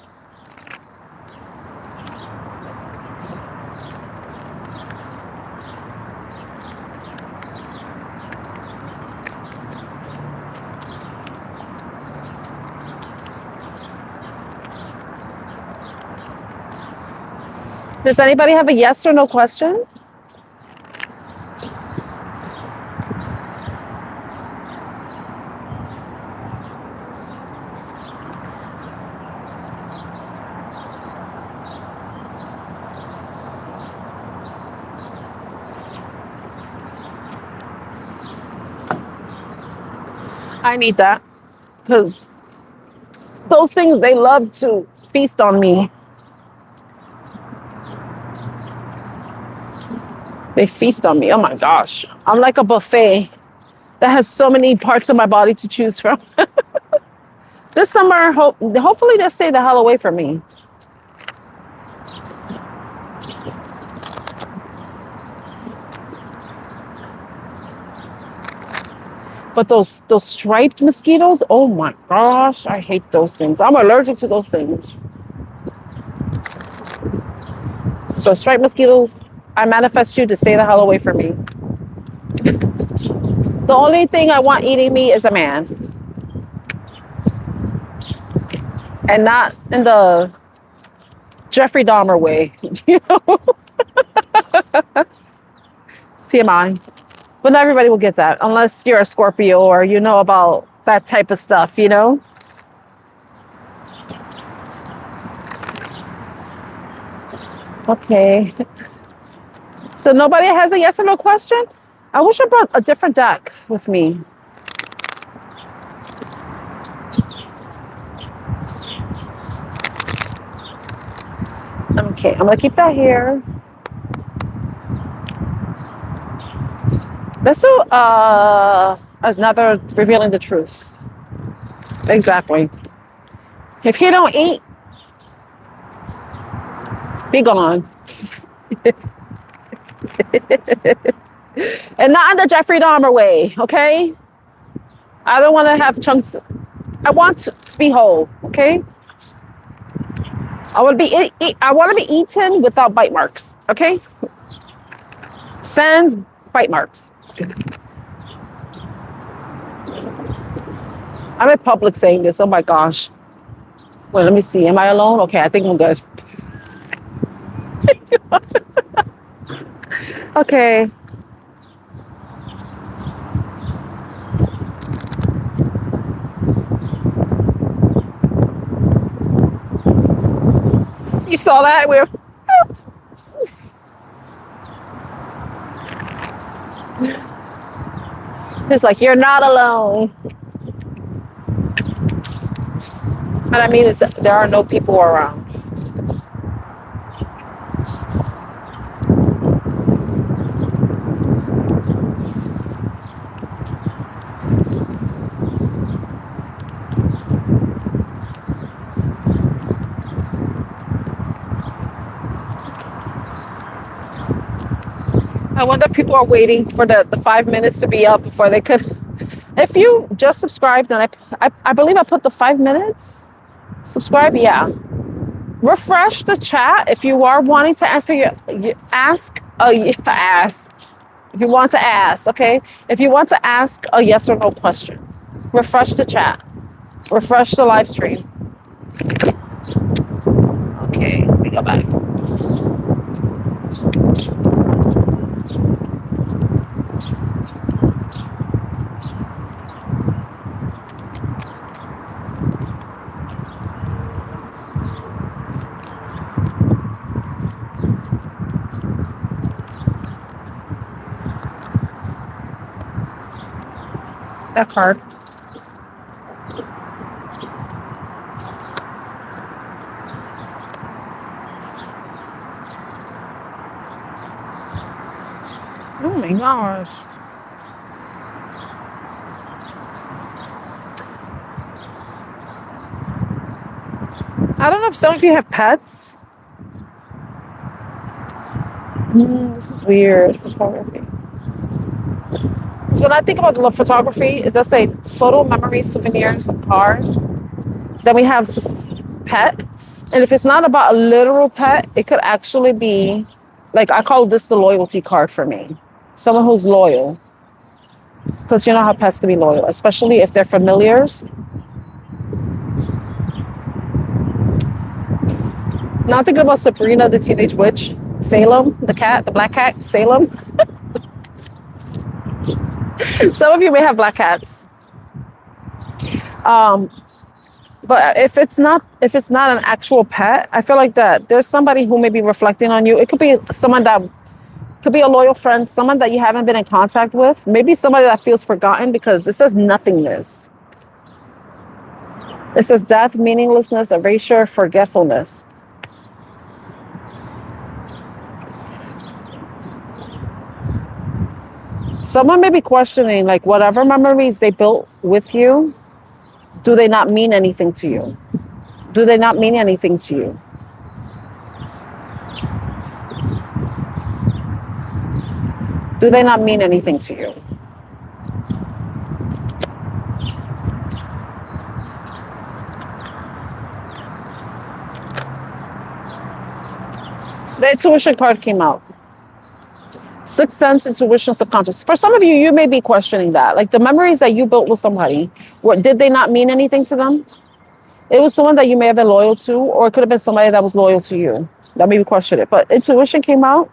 Does anybody have a yes or no question? I need that, because those things, they love to feast on me. They feast on me. Oh my gosh. I'm like a buffet that has so many parts of my body to choose from. This summer, hopefully they'll stay the hell away from me. But those striped mosquitoes, oh my gosh, I hate those things. I'm allergic to those things. So striped mosquitoes, I manifest you to stay the hell away from me. The only thing I want eating me is a man. And not in the Jeffrey Dahmer way, you know? TMI. But not everybody will get that, unless you're a Scorpio or you know about that type of stuff, you know? Okay. So nobody has a yes or no question? I wish I brought a different deck with me. Okay, I'm gonna keep that here. Let's do another revealing the truth. Exactly. If you don't eat, be gone. And not in the Jeffrey Dahmer way, okay? I don't want to have chunks. I want to be whole, okay? I want to be eaten without bite marks, okay? Sans bite marks. I'm in public saying this. Oh my gosh. Wait, let me see. Am I alone? Okay, I think I'm good. Okay. You saw that? We're it's like, you're not alone. And I mean, there are no people around. I wonder if people are waiting for the 5 minutes to be up before they could. If you just subscribed, and I believe I put the 5 minutes. Subscribe, yeah. Refresh the chat if you are wanting to answer ask. If you want to ask, okay? If you want to ask a yes or no question, refresh the chat. Refresh the live stream. Okay, let me go back. That card. Oh my gosh. I don't know if some of you have pets. This is weird. Photography. So when I think about love photography, it does say photo, memories, souvenirs, and card. Then we have pet. And if it's not about a literal pet, it could actually be, like, I call this the loyalty card for me. Someone who's loyal. Because you know how pets can be loyal, especially if they're familiars. Now I'm thinking about Sabrina, the Teenage Witch. Salem, the cat, the black cat, Salem. Some of you may have black cats. But if it's not an actual pet, I feel like that there's somebody who may be reflecting on you. It could be someone that could be a loyal friend, someone that you haven't been in contact with, maybe somebody that feels forgotten, because it says nothingness. It says death, meaninglessness, erasure, forgetfulness. Someone may be questioning, like, whatever memories they built with you, do they not mean anything to you? Do they not mean anything to you? Do they not mean anything to you? The intuition card came out. Sixth sense, intuition, subconscious. For some of you, you may be questioning that. Like the memories that you built with somebody, did they not mean anything to them? It was someone that you may have been loyal to, or it could have been somebody that was loyal to you. That made me question it. But intuition came out.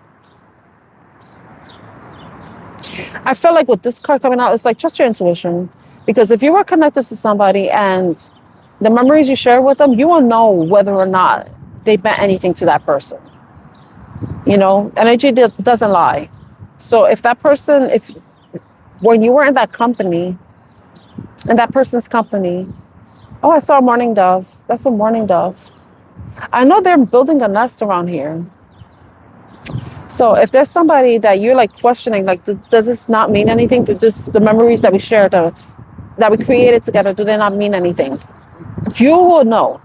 I feel like with this card coming out, it's like, trust your intuition. Because if you were connected to somebody and the memories you share with them, you will know whether or not they meant anything to that person. You know, energy doesn't lie. So if that person, when you were in that company, in that person's company, oh, I saw a mourning dove. That's a mourning dove. I know they're building a nest around here. So if there's somebody that you're like questioning, like, does this not mean anything? The memories that we shared, that we created together, do they not mean anything? You will know.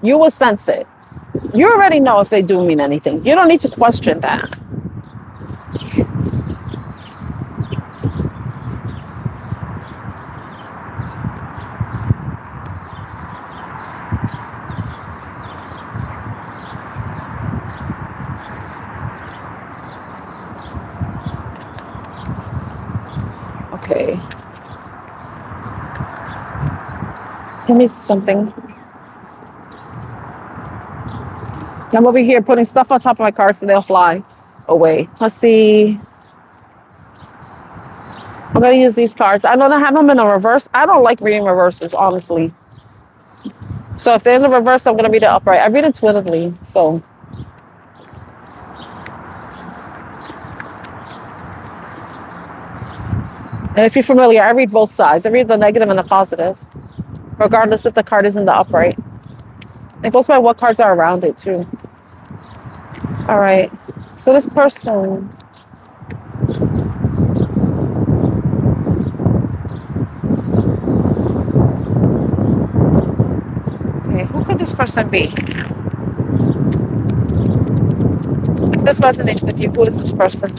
You will sense it. You already know if they do mean anything. You don't need to question that. Okay. Give me something. I'm over here putting stuff on top of my cards so they'll fly away. Let's see. I'm going to use these cards. I know they have them in a reverse. I don't like reading reverses, honestly. So if they're in the reverse, I'm going to read it upright. I read intuitively, so. And if you're familiar, I read both sides. I read the negative and the positive, regardless if the card is in the upright. It goes by what cards are around it, too. All right. So this person. Okay, who could this person be? If this resonates with you, who is this person?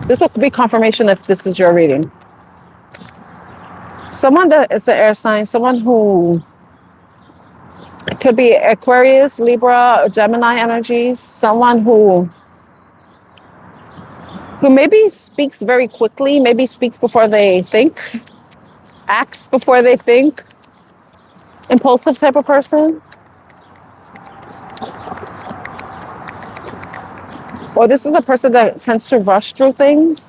This will be confirmation if this is your reading. Someone that is an air sign, someone who could be Aquarius, Libra, or Gemini energies, someone who maybe speaks very quickly, maybe speaks before they think, acts before they think, impulsive type of person. Or this is a person that tends to rush through things.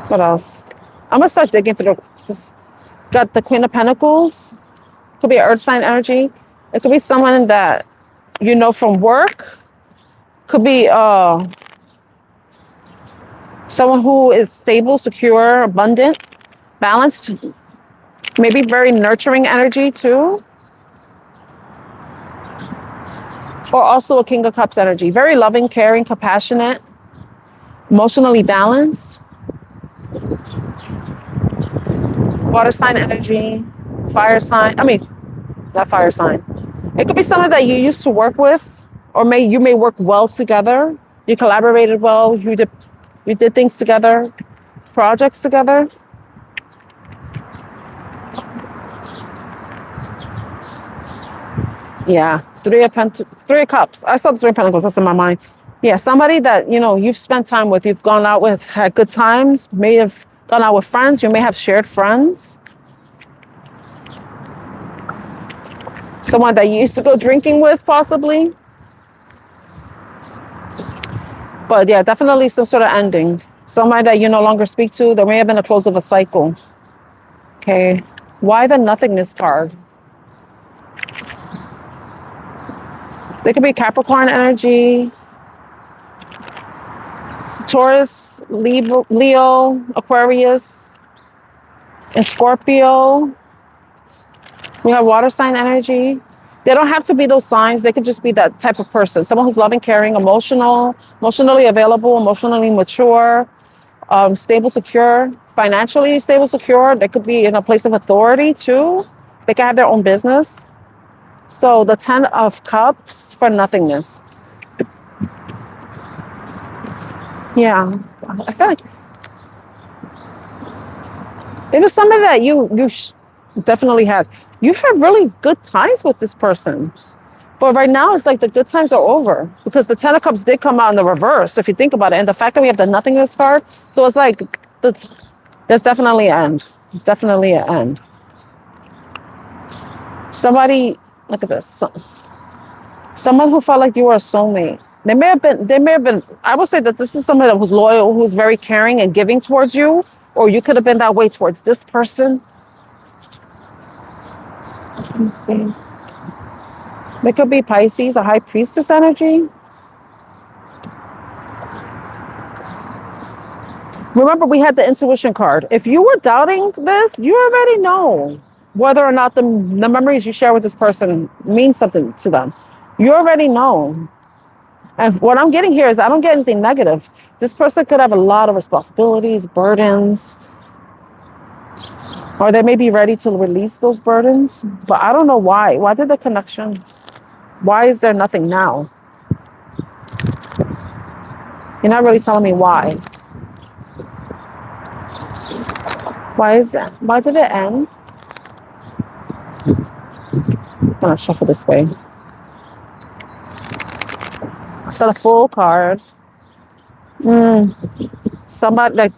What else? I'm gonna start digging through. Got the Queen of Pentacles. Could be an earth sign energy. It could be someone that you know from work. Could be someone who is stable, secure, abundant, balanced. Maybe very nurturing energy too. Or also a King of Cups energy. Very loving, caring, compassionate, emotionally balanced. Water sign energy, fire sign. I mean, not fire sign. It could be someone that you used to work with, or you may work well together. You collaborated well. You did things together, projects together. Yeah, Three of Cups. I saw the Three of Pentacles. That's in my mind. Yeah, somebody that you've spent time with, you've gone out with, had good times, may have gone out with friends. You may have shared friends. Someone that you used to go drinking with, possibly. But yeah, definitely some sort of ending. Somebody that you no longer speak to. There may have been a close of a cycle. Okay. Why the nothingness card? There could be Capricorn energy, Taurus, Libra, Leo, Aquarius, and Scorpio. We have water sign energy. They don't have to be those signs. They could just be that type of person. Someone who's loving, caring, emotionally available, emotionally mature, stable, secure, financially stable, secure. They could be in a place of authority too. They can have their own business. So the 10 of Cups for nothingness. Yeah, I feel like it was somebody that you definitely had. You have really good times with this person. But right now, it's like the good times are over because the 10 of Cups did come out in the reverse, if you think about it. And the fact that we have the nothingness card, so it's like there's definitely an end. Definitely an end. Somebody, look at this. Someone who felt like you were a soulmate. They may have been, I would say that this is someone that was loyal, who's very caring and giving towards you, or you could have been that way towards this person. Let me see. There could be Pisces, a high priestess energy. Remember, we had the intuition card. If you were doubting this, you already know whether or not the memories you share with this person mean something to them. You already know. And what I'm getting here is I don't get anything negative. This person could have a lot of responsibilities, burdens, or they may be ready to release those burdens, but I don't know why. Why did the connection? Why is there nothing now? You're not really telling me why. Why is that? Why did it end? I'm gonna shuffle this way. Set a full card. Somebody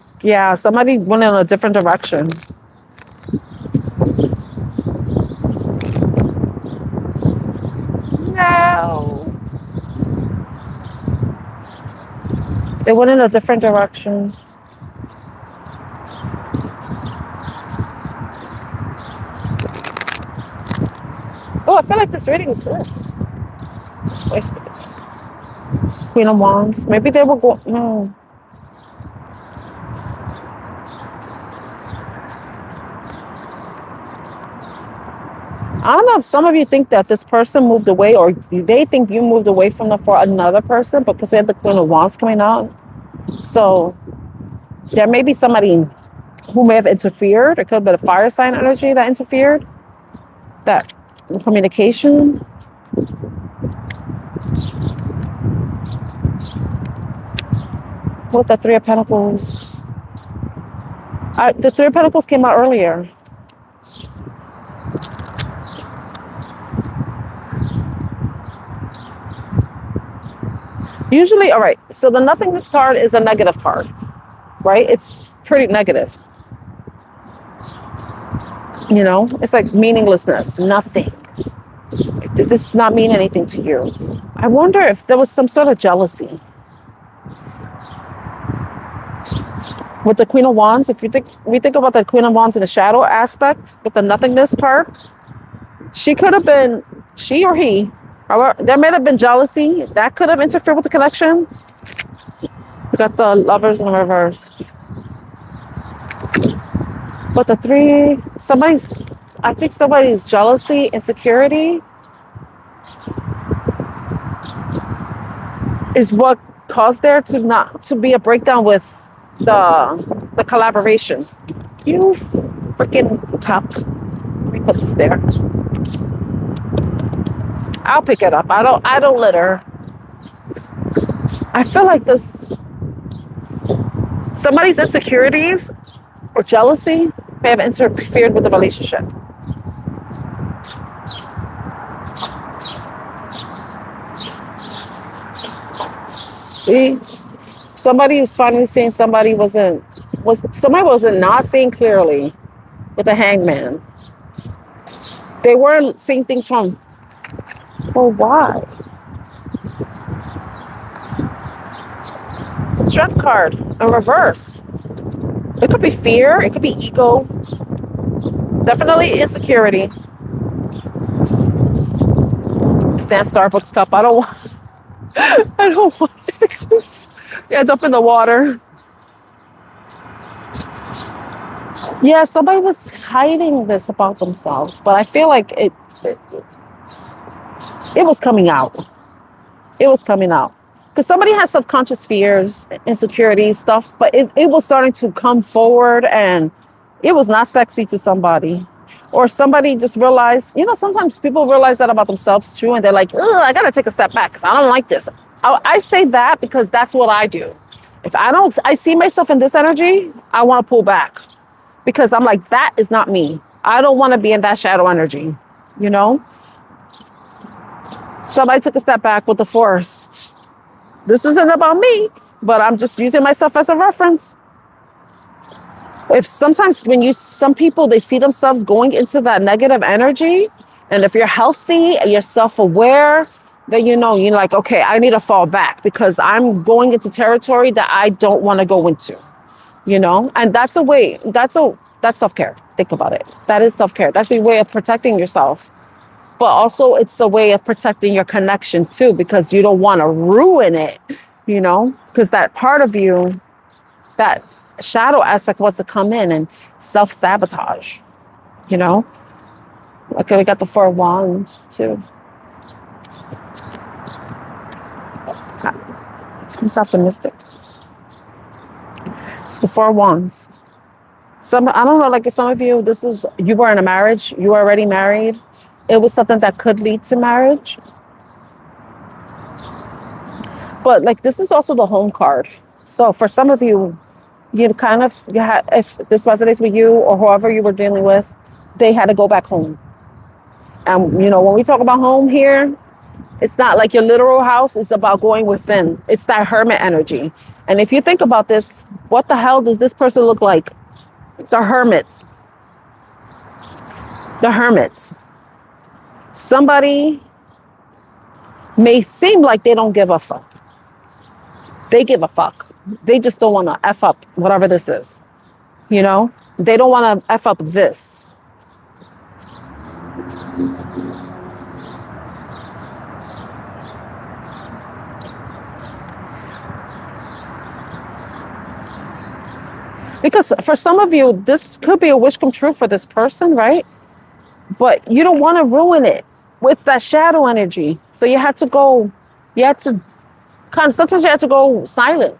somebody went in a different direction. No. They went in a different direction. Oh, I feel like this reading is good. Wait a minute. Queen of Wands. Maybe they will go. I don't know if some of you think that this person moved away, or they think you moved away from them for another person, because we had the Queen of Wands coming out. So there may be somebody who may have interfered. It could have been a fire sign energy that interfered. That communication. With the Three of Pentacles. The Three of Pentacles came out earlier. Usually, all right, so the nothingness card is a negative card, right? It's pretty negative. You know, it's like meaninglessness, nothing. It does not mean anything to you. I wonder if there was some sort of jealousy. With the Queen of Wands, if we think about the Queen of Wands in the shadow aspect with the nothingness card, she could have been, she or he, or there may have been jealousy. That could have interfered with the connection. We got the Lovers in reverse. But the three, I think somebody's jealousy, insecurity is what caused there to be a breakdown with the collaboration. You freaking cup. Let me put this there. I'll pick it up. I don't litter. I feel like somebody's insecurities or jealousy may have interfered with the relationship. See, somebody was finally seeing somebody wasn't not seeing clearly with the Hangman. They weren't seeing things from, well, why? Strength card in reverse. It could be fear, it could be ego, definitely insecurity. Stand Starbucks cup. I don't want it to end up in the water. Yeah, somebody was hiding this about themselves, but I feel like it was coming out. It was coming out. Because somebody has subconscious fears, insecurities, stuff, but it was starting to come forward, and it was not sexy to somebody. Or somebody just realized, sometimes people realize that about themselves too, and they're like, ugh, I gotta take a step back because I don't like this. I say that because that's what I do. If I see myself in this energy, I want to pull back because I'm like, that is not me. I don't want to be in that shadow energy, Somebody took a step back with the Force. This isn't about me, but I'm just using myself as a reference. If sometimes some people, they see themselves going into that negative energy, and if you're healthy and you're self-aware, then you're like, okay, I need to fall back because I'm going into territory that I don't want to go into, and that's self-care. Think about it. That is self-care. That's a way of protecting yourself. But also it's a way of protecting your connection too, because you don't want to ruin it, because that part of you, that shadow aspect wants to come in and self-sabotage, Okay, we got the Four of Wands too. I'm optimistic. It's the Four of Wands. I don't know, like some of you, you were in a marriage, you were already married. It was something that could lead to marriage. But this is also the home card. So for some of you, if this resonates with you or whoever you were dealing with, they had to go back home. And, when we talk about home here, it's not like your literal house. It's about going within. It's that Hermit energy. And if you think about this, what the hell does this person look like? The Hermits. The Hermits. Somebody may seem like they don't give a fuck. They give a fuck. They just don't want to F up whatever this is. They don't want to F up this. Because for some of you, this could be a wish come true for this person, right? But you don't want to ruin it with that shadow energy. So sometimes you have to go silent.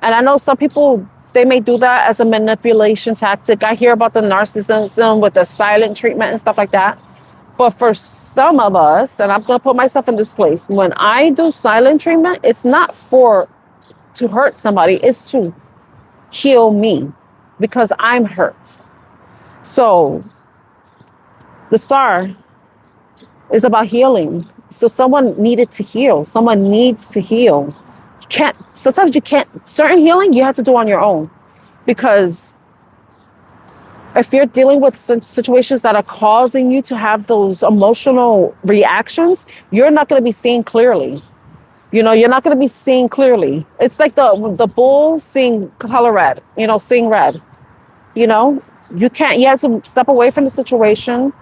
And I know some people, they may do that as a manipulation tactic. I hear about the narcissism with the silent treatment and stuff like that. But for some of us, and I'm going to put myself in this place, when I do silent treatment, it's not to hurt somebody. It's to heal me because I'm hurt. So the star is about healing. So someone needed to heal. Someone needs to heal. Sometimes you can't, certain healing you have to do on your own, because if you're dealing with situations that are causing you to have those emotional reactions, you're not going to be seeing clearly. You're not going to be seeing clearly. It's like the bull seeing color red, seeing red. You have to step away from the situation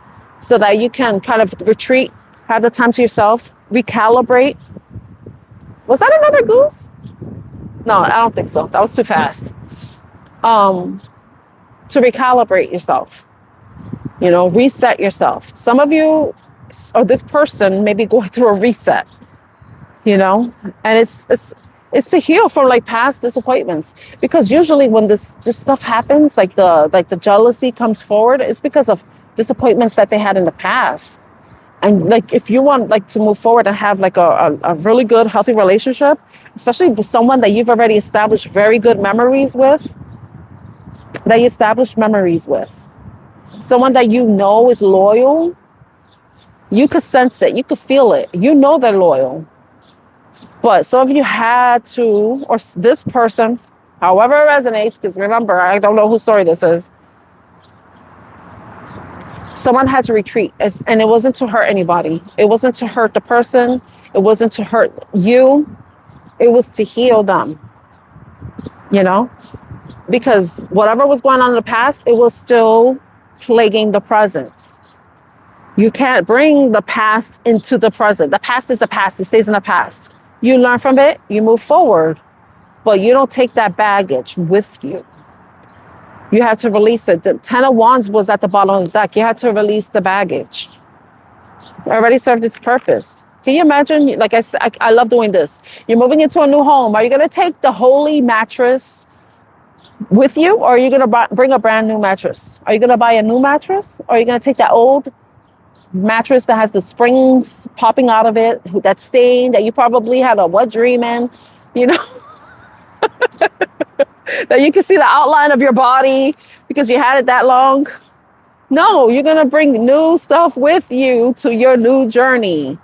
so that you can kind of retreat, have the time to yourself, recalibrate. Was that another goose? No, I don't think so. That was too fast. To recalibrate yourself, reset yourself. Some of you, or this person, may be going through a reset, and it's to heal from like past disappointments. Because usually when this stuff happens, like the jealousy comes forward, it's because of disappointments that they had in the past. And like, if you want like to move forward and have like a really good, healthy relationship, especially with someone that you've already established very good memories with, someone that is loyal, you could sense it, you could feel it, they're loyal. But some of you had to, or this person, however it resonates, because remember, I don't know whose story this is, someone had to retreat, and it wasn't to hurt anybody. It wasn't to hurt the person. It wasn't to hurt you. It was to heal them, because whatever was going on in the past, it was still plaguing the present. You can't bring the past into the present. The past is the past. It stays in the past. You learn from it. You move forward, but you don't take that baggage with you. You have to release it. The 10 of Wands was at the bottom of the deck. You had to release the baggage. It already served its purpose. Can you imagine? Like I love doing this. You're moving into a new home. Are you going to take the holy mattress with you, or are you going to bring a brand new mattress? Are you going to buy a new mattress, or are you going to take that old mattress that has the springs popping out of it, that stain that you probably had a wet dream in, that you can see the outline of your body because you had it that long? No, you're going to bring new stuff with you to your new journey.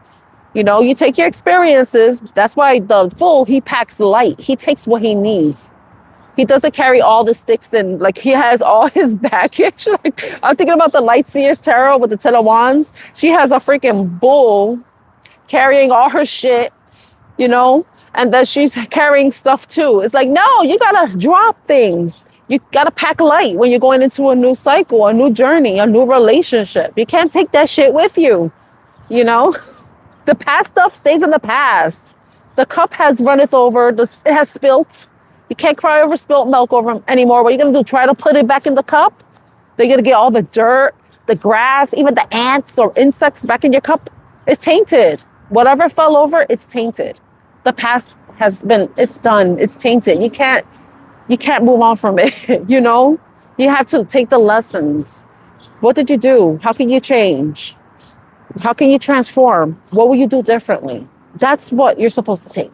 You take your experiences. That's why the Fool, he packs light. He takes what he needs. He doesn't carry all the sticks, and like he has all his baggage. Like, I'm thinking about the Lightseer's Tarot with the 10 of Wands. She has a freaking bull carrying all her shit, and then she's carrying stuff too. It's like, no, you gotta drop things. You gotta pack light when you're going into a new cycle, a new journey, a new relationship. You can't take that shit with you, The past stuff stays in the past. The cup has runneth over. It has spilt. You can't cry over spilt milk anymore. What are you going to do? Try to put it back in the cup? They're going to get all the dirt, the grass, even the ants or insects back in your cup. It's tainted. Whatever fell over, it's tainted. The past it's done. It's tainted. You can't move on from it. You have to take the lessons. What did you do? How can you change? How can you transform? What will you do differently? That's what you're supposed to take.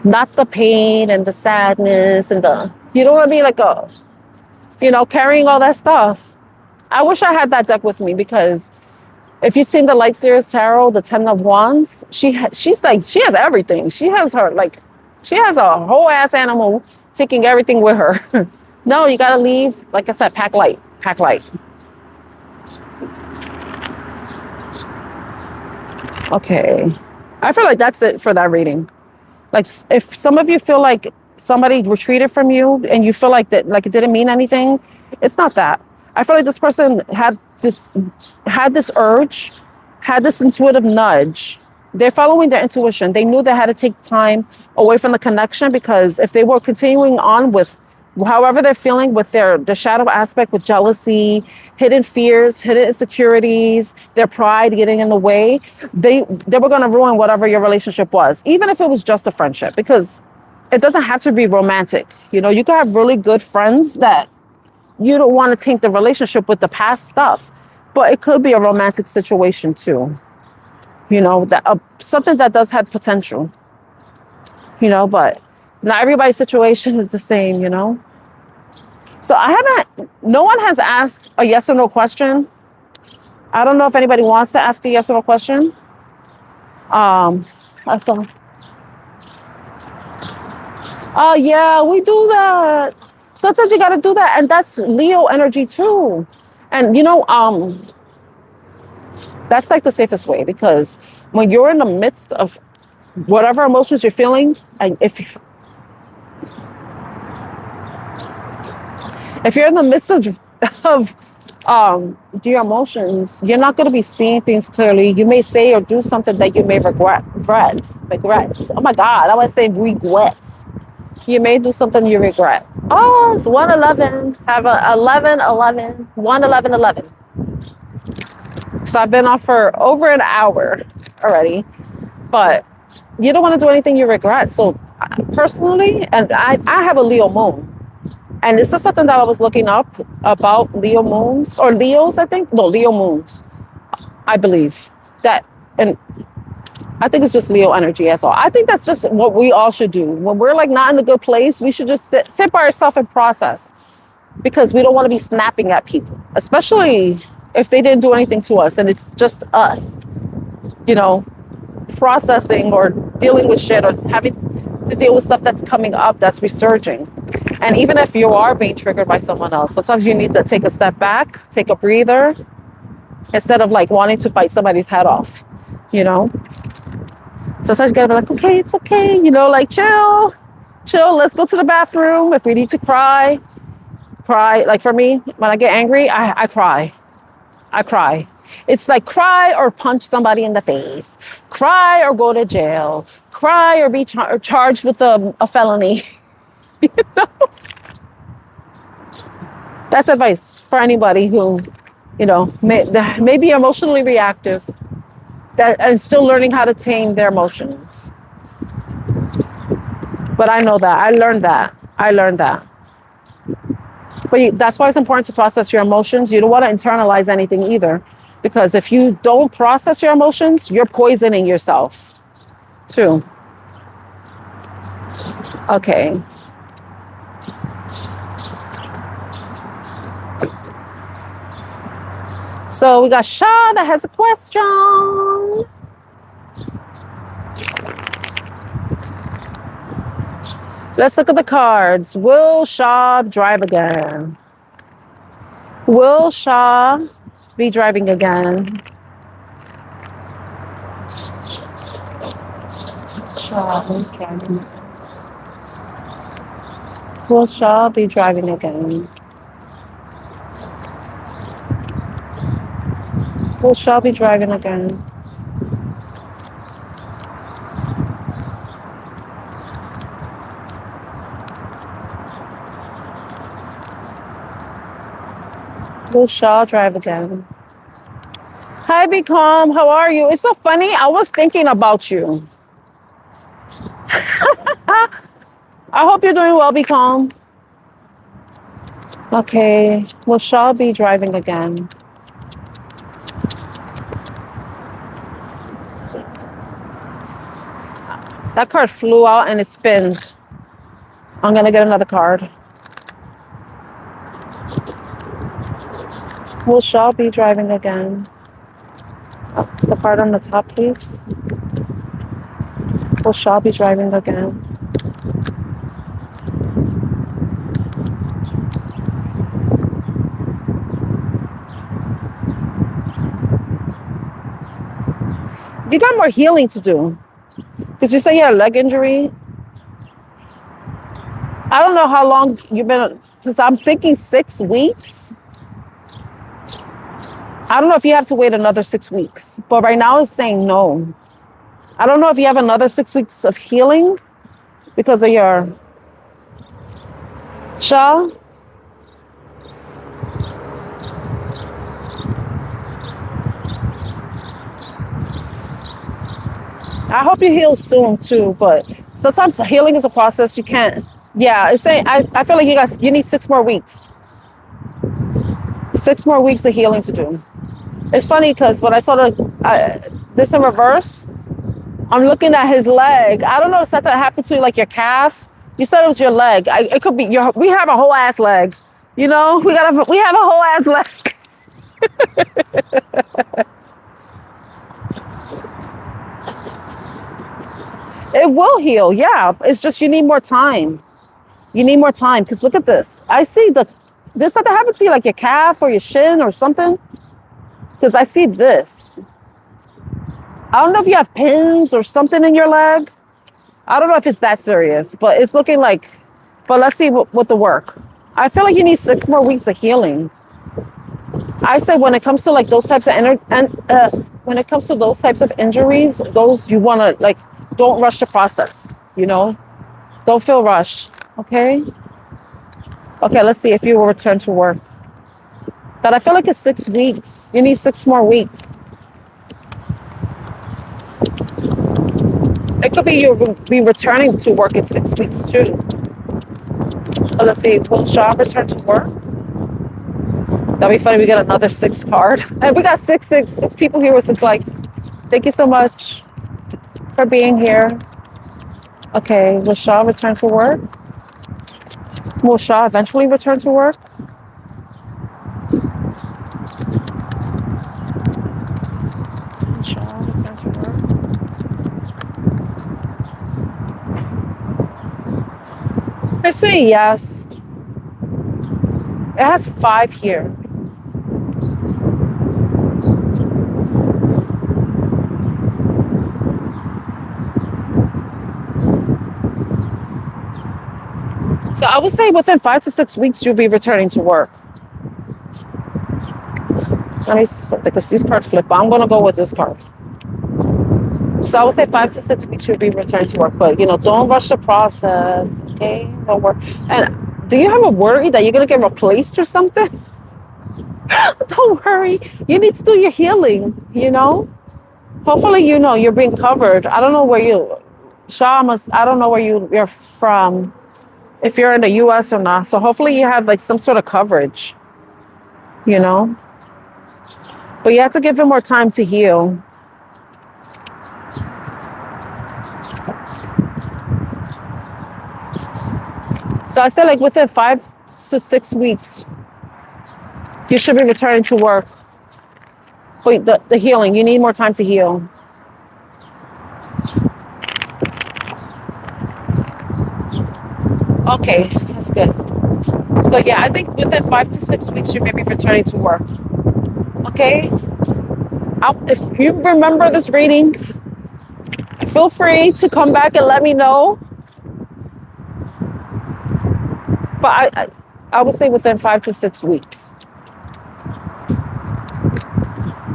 Not the pain and the sadness and you don't want to be like carrying all that stuff. I wish I had that deck with me, because if you've seen the Lightseer's Tarot, the 10 of Wands, she has everything. She has a whole ass animal taking everything with her. No, you got to leave. Like I said, pack light. Okay. I feel like that's it for that reading. Like, if some of you feel like somebody retreated from you and you feel like that, like it didn't mean anything, it's not that. I feel like this person had this urge, had this intuitive nudge. They're following their intuition. They knew they had to take time away from the connection, because if they were continuing on with however they're feeling with the shadow aspect, with jealousy, hidden fears, hidden insecurities, their pride getting in the way, they were going to ruin whatever your relationship was, even if it was just a friendship, because it doesn't have to be romantic. You can have really good friends that you don't want to taint the relationship with the past stuff, but it could be a romantic situation too. That something that does have potential, but Not everybody's situation is the same, you know? So no one has asked a yes or no question. I don't know if anybody wants to ask a yes or no question. I saw. Oh yeah, we do that. Sometimes you gotta do that, and that's Leo energy too. And that's like the safest way, because when you're in the midst of whatever emotions you're feeling, and if you're in the midst of your emotions, you're not going to be seeing things clearly. You may say or do something that you may regret. Oh my God, I want to say regrets. You may do something you regret. Oh, it's 1:11. Have a 11:11. 1:11:11. So I've been on for over an hour already, but you don't want to do anything you regret. So personally, and I have a Leo moon. And this is something that I was looking up about Leo moons, or Leos, I think. No, Leo moons, I believe. And I think it's just Leo energy as well. I think that's just what we all should do. When we're like not in a good place, we should just sit by ourselves and process, because we don't want to be snapping at people, especially if they didn't do anything to us and it's just us, processing or dealing with shit, or having to deal with stuff that's coming up, that's resurging. And even if you are being triggered by someone else, sometimes you need to take a step back, take a breather, instead of like wanting to bite somebody's head off, Sometimes you gotta be like, okay, it's okay, like chill, let's go to the bathroom. If we need to cry. Like for me, when I get angry, I cry. It's like cry or punch somebody in the face, cry or go to jail, cry or be charged with a felony. That's advice for anybody who, may be emotionally reactive, and still learning how to tame their emotions. But I know that. I learned that. But that's why it's important to process your emotions. You don't want to internalize anything either, because if you don't process your emotions, you're poisoning yourself too. Okay. So we got Shah that has a question. Let's look at the cards. Will Shah drive again? Will Shah be driving again? Will Shah be driving again? Will Shah be driving again? Will Shah drive again? Hi, Be Calm. How are you? It's so funny. I was thinking about you. I hope you're doing well, Be Calm. Okay. Will Shah be driving again? That card flew out and it spins. I'm going to get another card. Will Shah be driving again? Oh, the card on the top, please. Will Shah be driving again? You got more healing to do. Because you say you had a leg injury. I don't know how long you've been, because I'm thinking 6 weeks. I don't know if you have to wait another 6 weeks, but right now it's saying no. I don't know if you have another 6 weeks of healing because of your Shah. I hope you heal soon too, but sometimes healing is a process. You can't. Yeah, it's saying I feel like you need 6 more weeks. 6 more weeks of healing to do. It's funny because when I saw this in reverse, I'm looking at his leg. I don't know if something happened to like your calf, You said it was your leg. It could be your. We have a whole ass leg. You know, we have a whole ass leg. It will heal. Yeah, it's just you need more time. You need more time because look at this. I see this something happened to you, like your calf or your shin or something. Because I see this. I don't know if you have pins or something in your leg. I don't know if it's that serious, but it's looking like. But let's see what the work. I feel like you need 6 more weeks of healing. I say when it comes to like those types of when it comes to those types of injuries, those you want to like don't rush the process. You know, don't feel rushed. Okay. Okay. Let's see if you will return to work. But I feel like it's 6 weeks. You need 6 more weeks. It could be you'll be returning to work in 6 weeks too. But let's see. Will Shaw return to work? That'd be funny. We got another 6 card. And we got six people here with 6 likes. Thank you so much for being here. Okay. Will Shaw return to work? Will Shaw eventually return to work? Will Shaw return to work? I say yes. It has 5 here. So I would say within 5 to 6 weeks, you'll be returning to work. Let me see something because these cards flip. I'm going to go with this card. So I would say 5 to 6 weeks, you'll be returning to work. But, you know, don't rush the process. Okay? Don't worry. And do you have a worry that you're going to get replaced or something? Don't worry. You need to do your healing, you know? Hopefully, you know, you're being covered. I don't know where I don't know where you're from. If you're in the US or not. So hopefully you have like some sort of coverage, you know? But you have to give him more time to heal. So I said like within 5 to 6 weeks, you should be returning to work. Wait, the healing, you need more time to heal. Okay, that's good. So yeah, I think within 5 to 6 weeks, you may be returning to work. Okay? If you remember this reading, feel free to come back and let me know. But I would say within 5 to 6 weeks.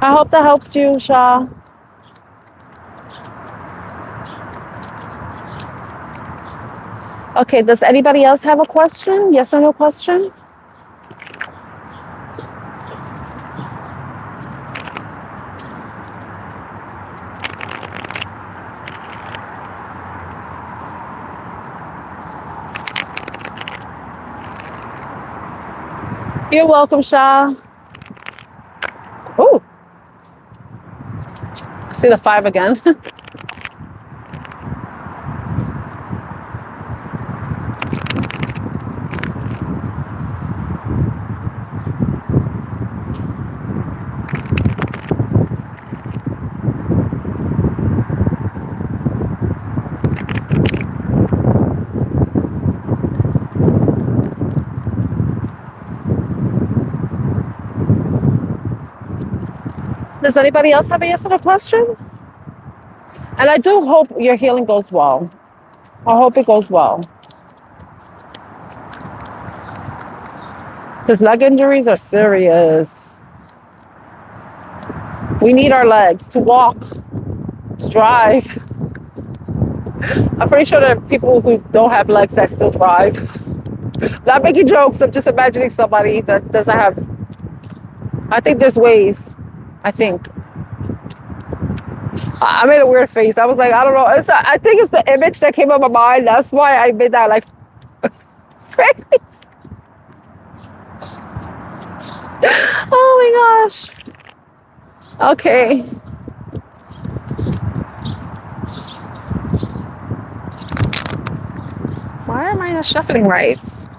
I hope that helps you, Shah. Okay, does anybody else have a question? Yes or no question? You're welcome, Shah. Oh, I see the 5 again. Does anybody else have a yes or no question? And I do hope your healing goes well. I hope it goes well. Because leg injuries are serious. We need our legs to walk, to drive. I'm pretty sure there are people who don't have legs that still drive. Not making jokes, I'm just imagining somebody that doesn't have. I think there's ways. I think. I made a weird face. I was like, I don't know. I think it's the image that came up in my mind. That's why I made that like face. Oh my gosh. Okay. Why am I Yeah, shuffling rights.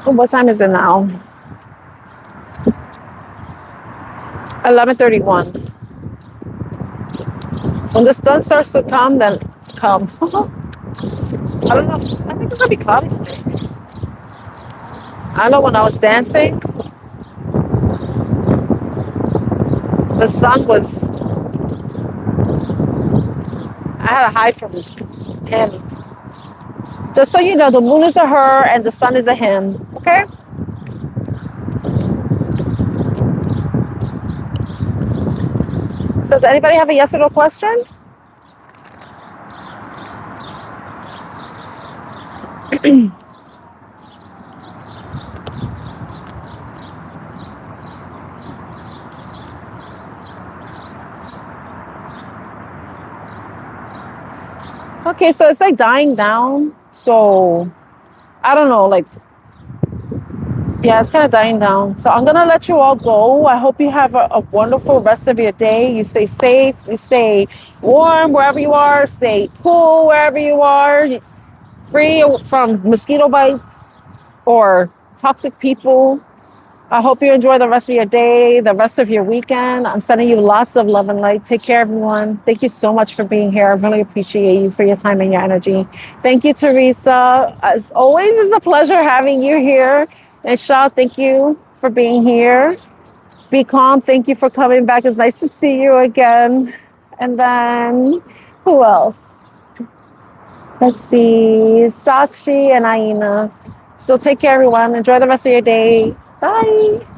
Oh, what time is it now? 11:31. When the sun starts to come, then come. I don't know. I think it's gonna be cloudy today. I know when I was dancing, the sun was. I had to hide from him. Just so you know, the moon is a her and the sun is a him. Okay. So does anybody have a yes or no question? Okay, so it's like dying down. So I don't know, like, yeah, it's kind of dying down. So I'm gonna let you all go. I hope you have a wonderful rest of your day. You stay safe, you stay warm wherever you are, stay cool wherever you are, free from mosquito bites or toxic people. I hope you enjoy the rest of your day, the rest of your weekend. I'm sending you lots of love and light. Take care, everyone. Thank you so much for being here. I really appreciate you for your time and your energy. Thank you, Teresa. As always, it's a pleasure having you here. And Shaw, thank you for being here. Be calm. Thank you for coming back. It's nice to see you again. And then, who else? Let's see. Sakshi and Aina. So take care, everyone. Enjoy the rest of your day. Bye.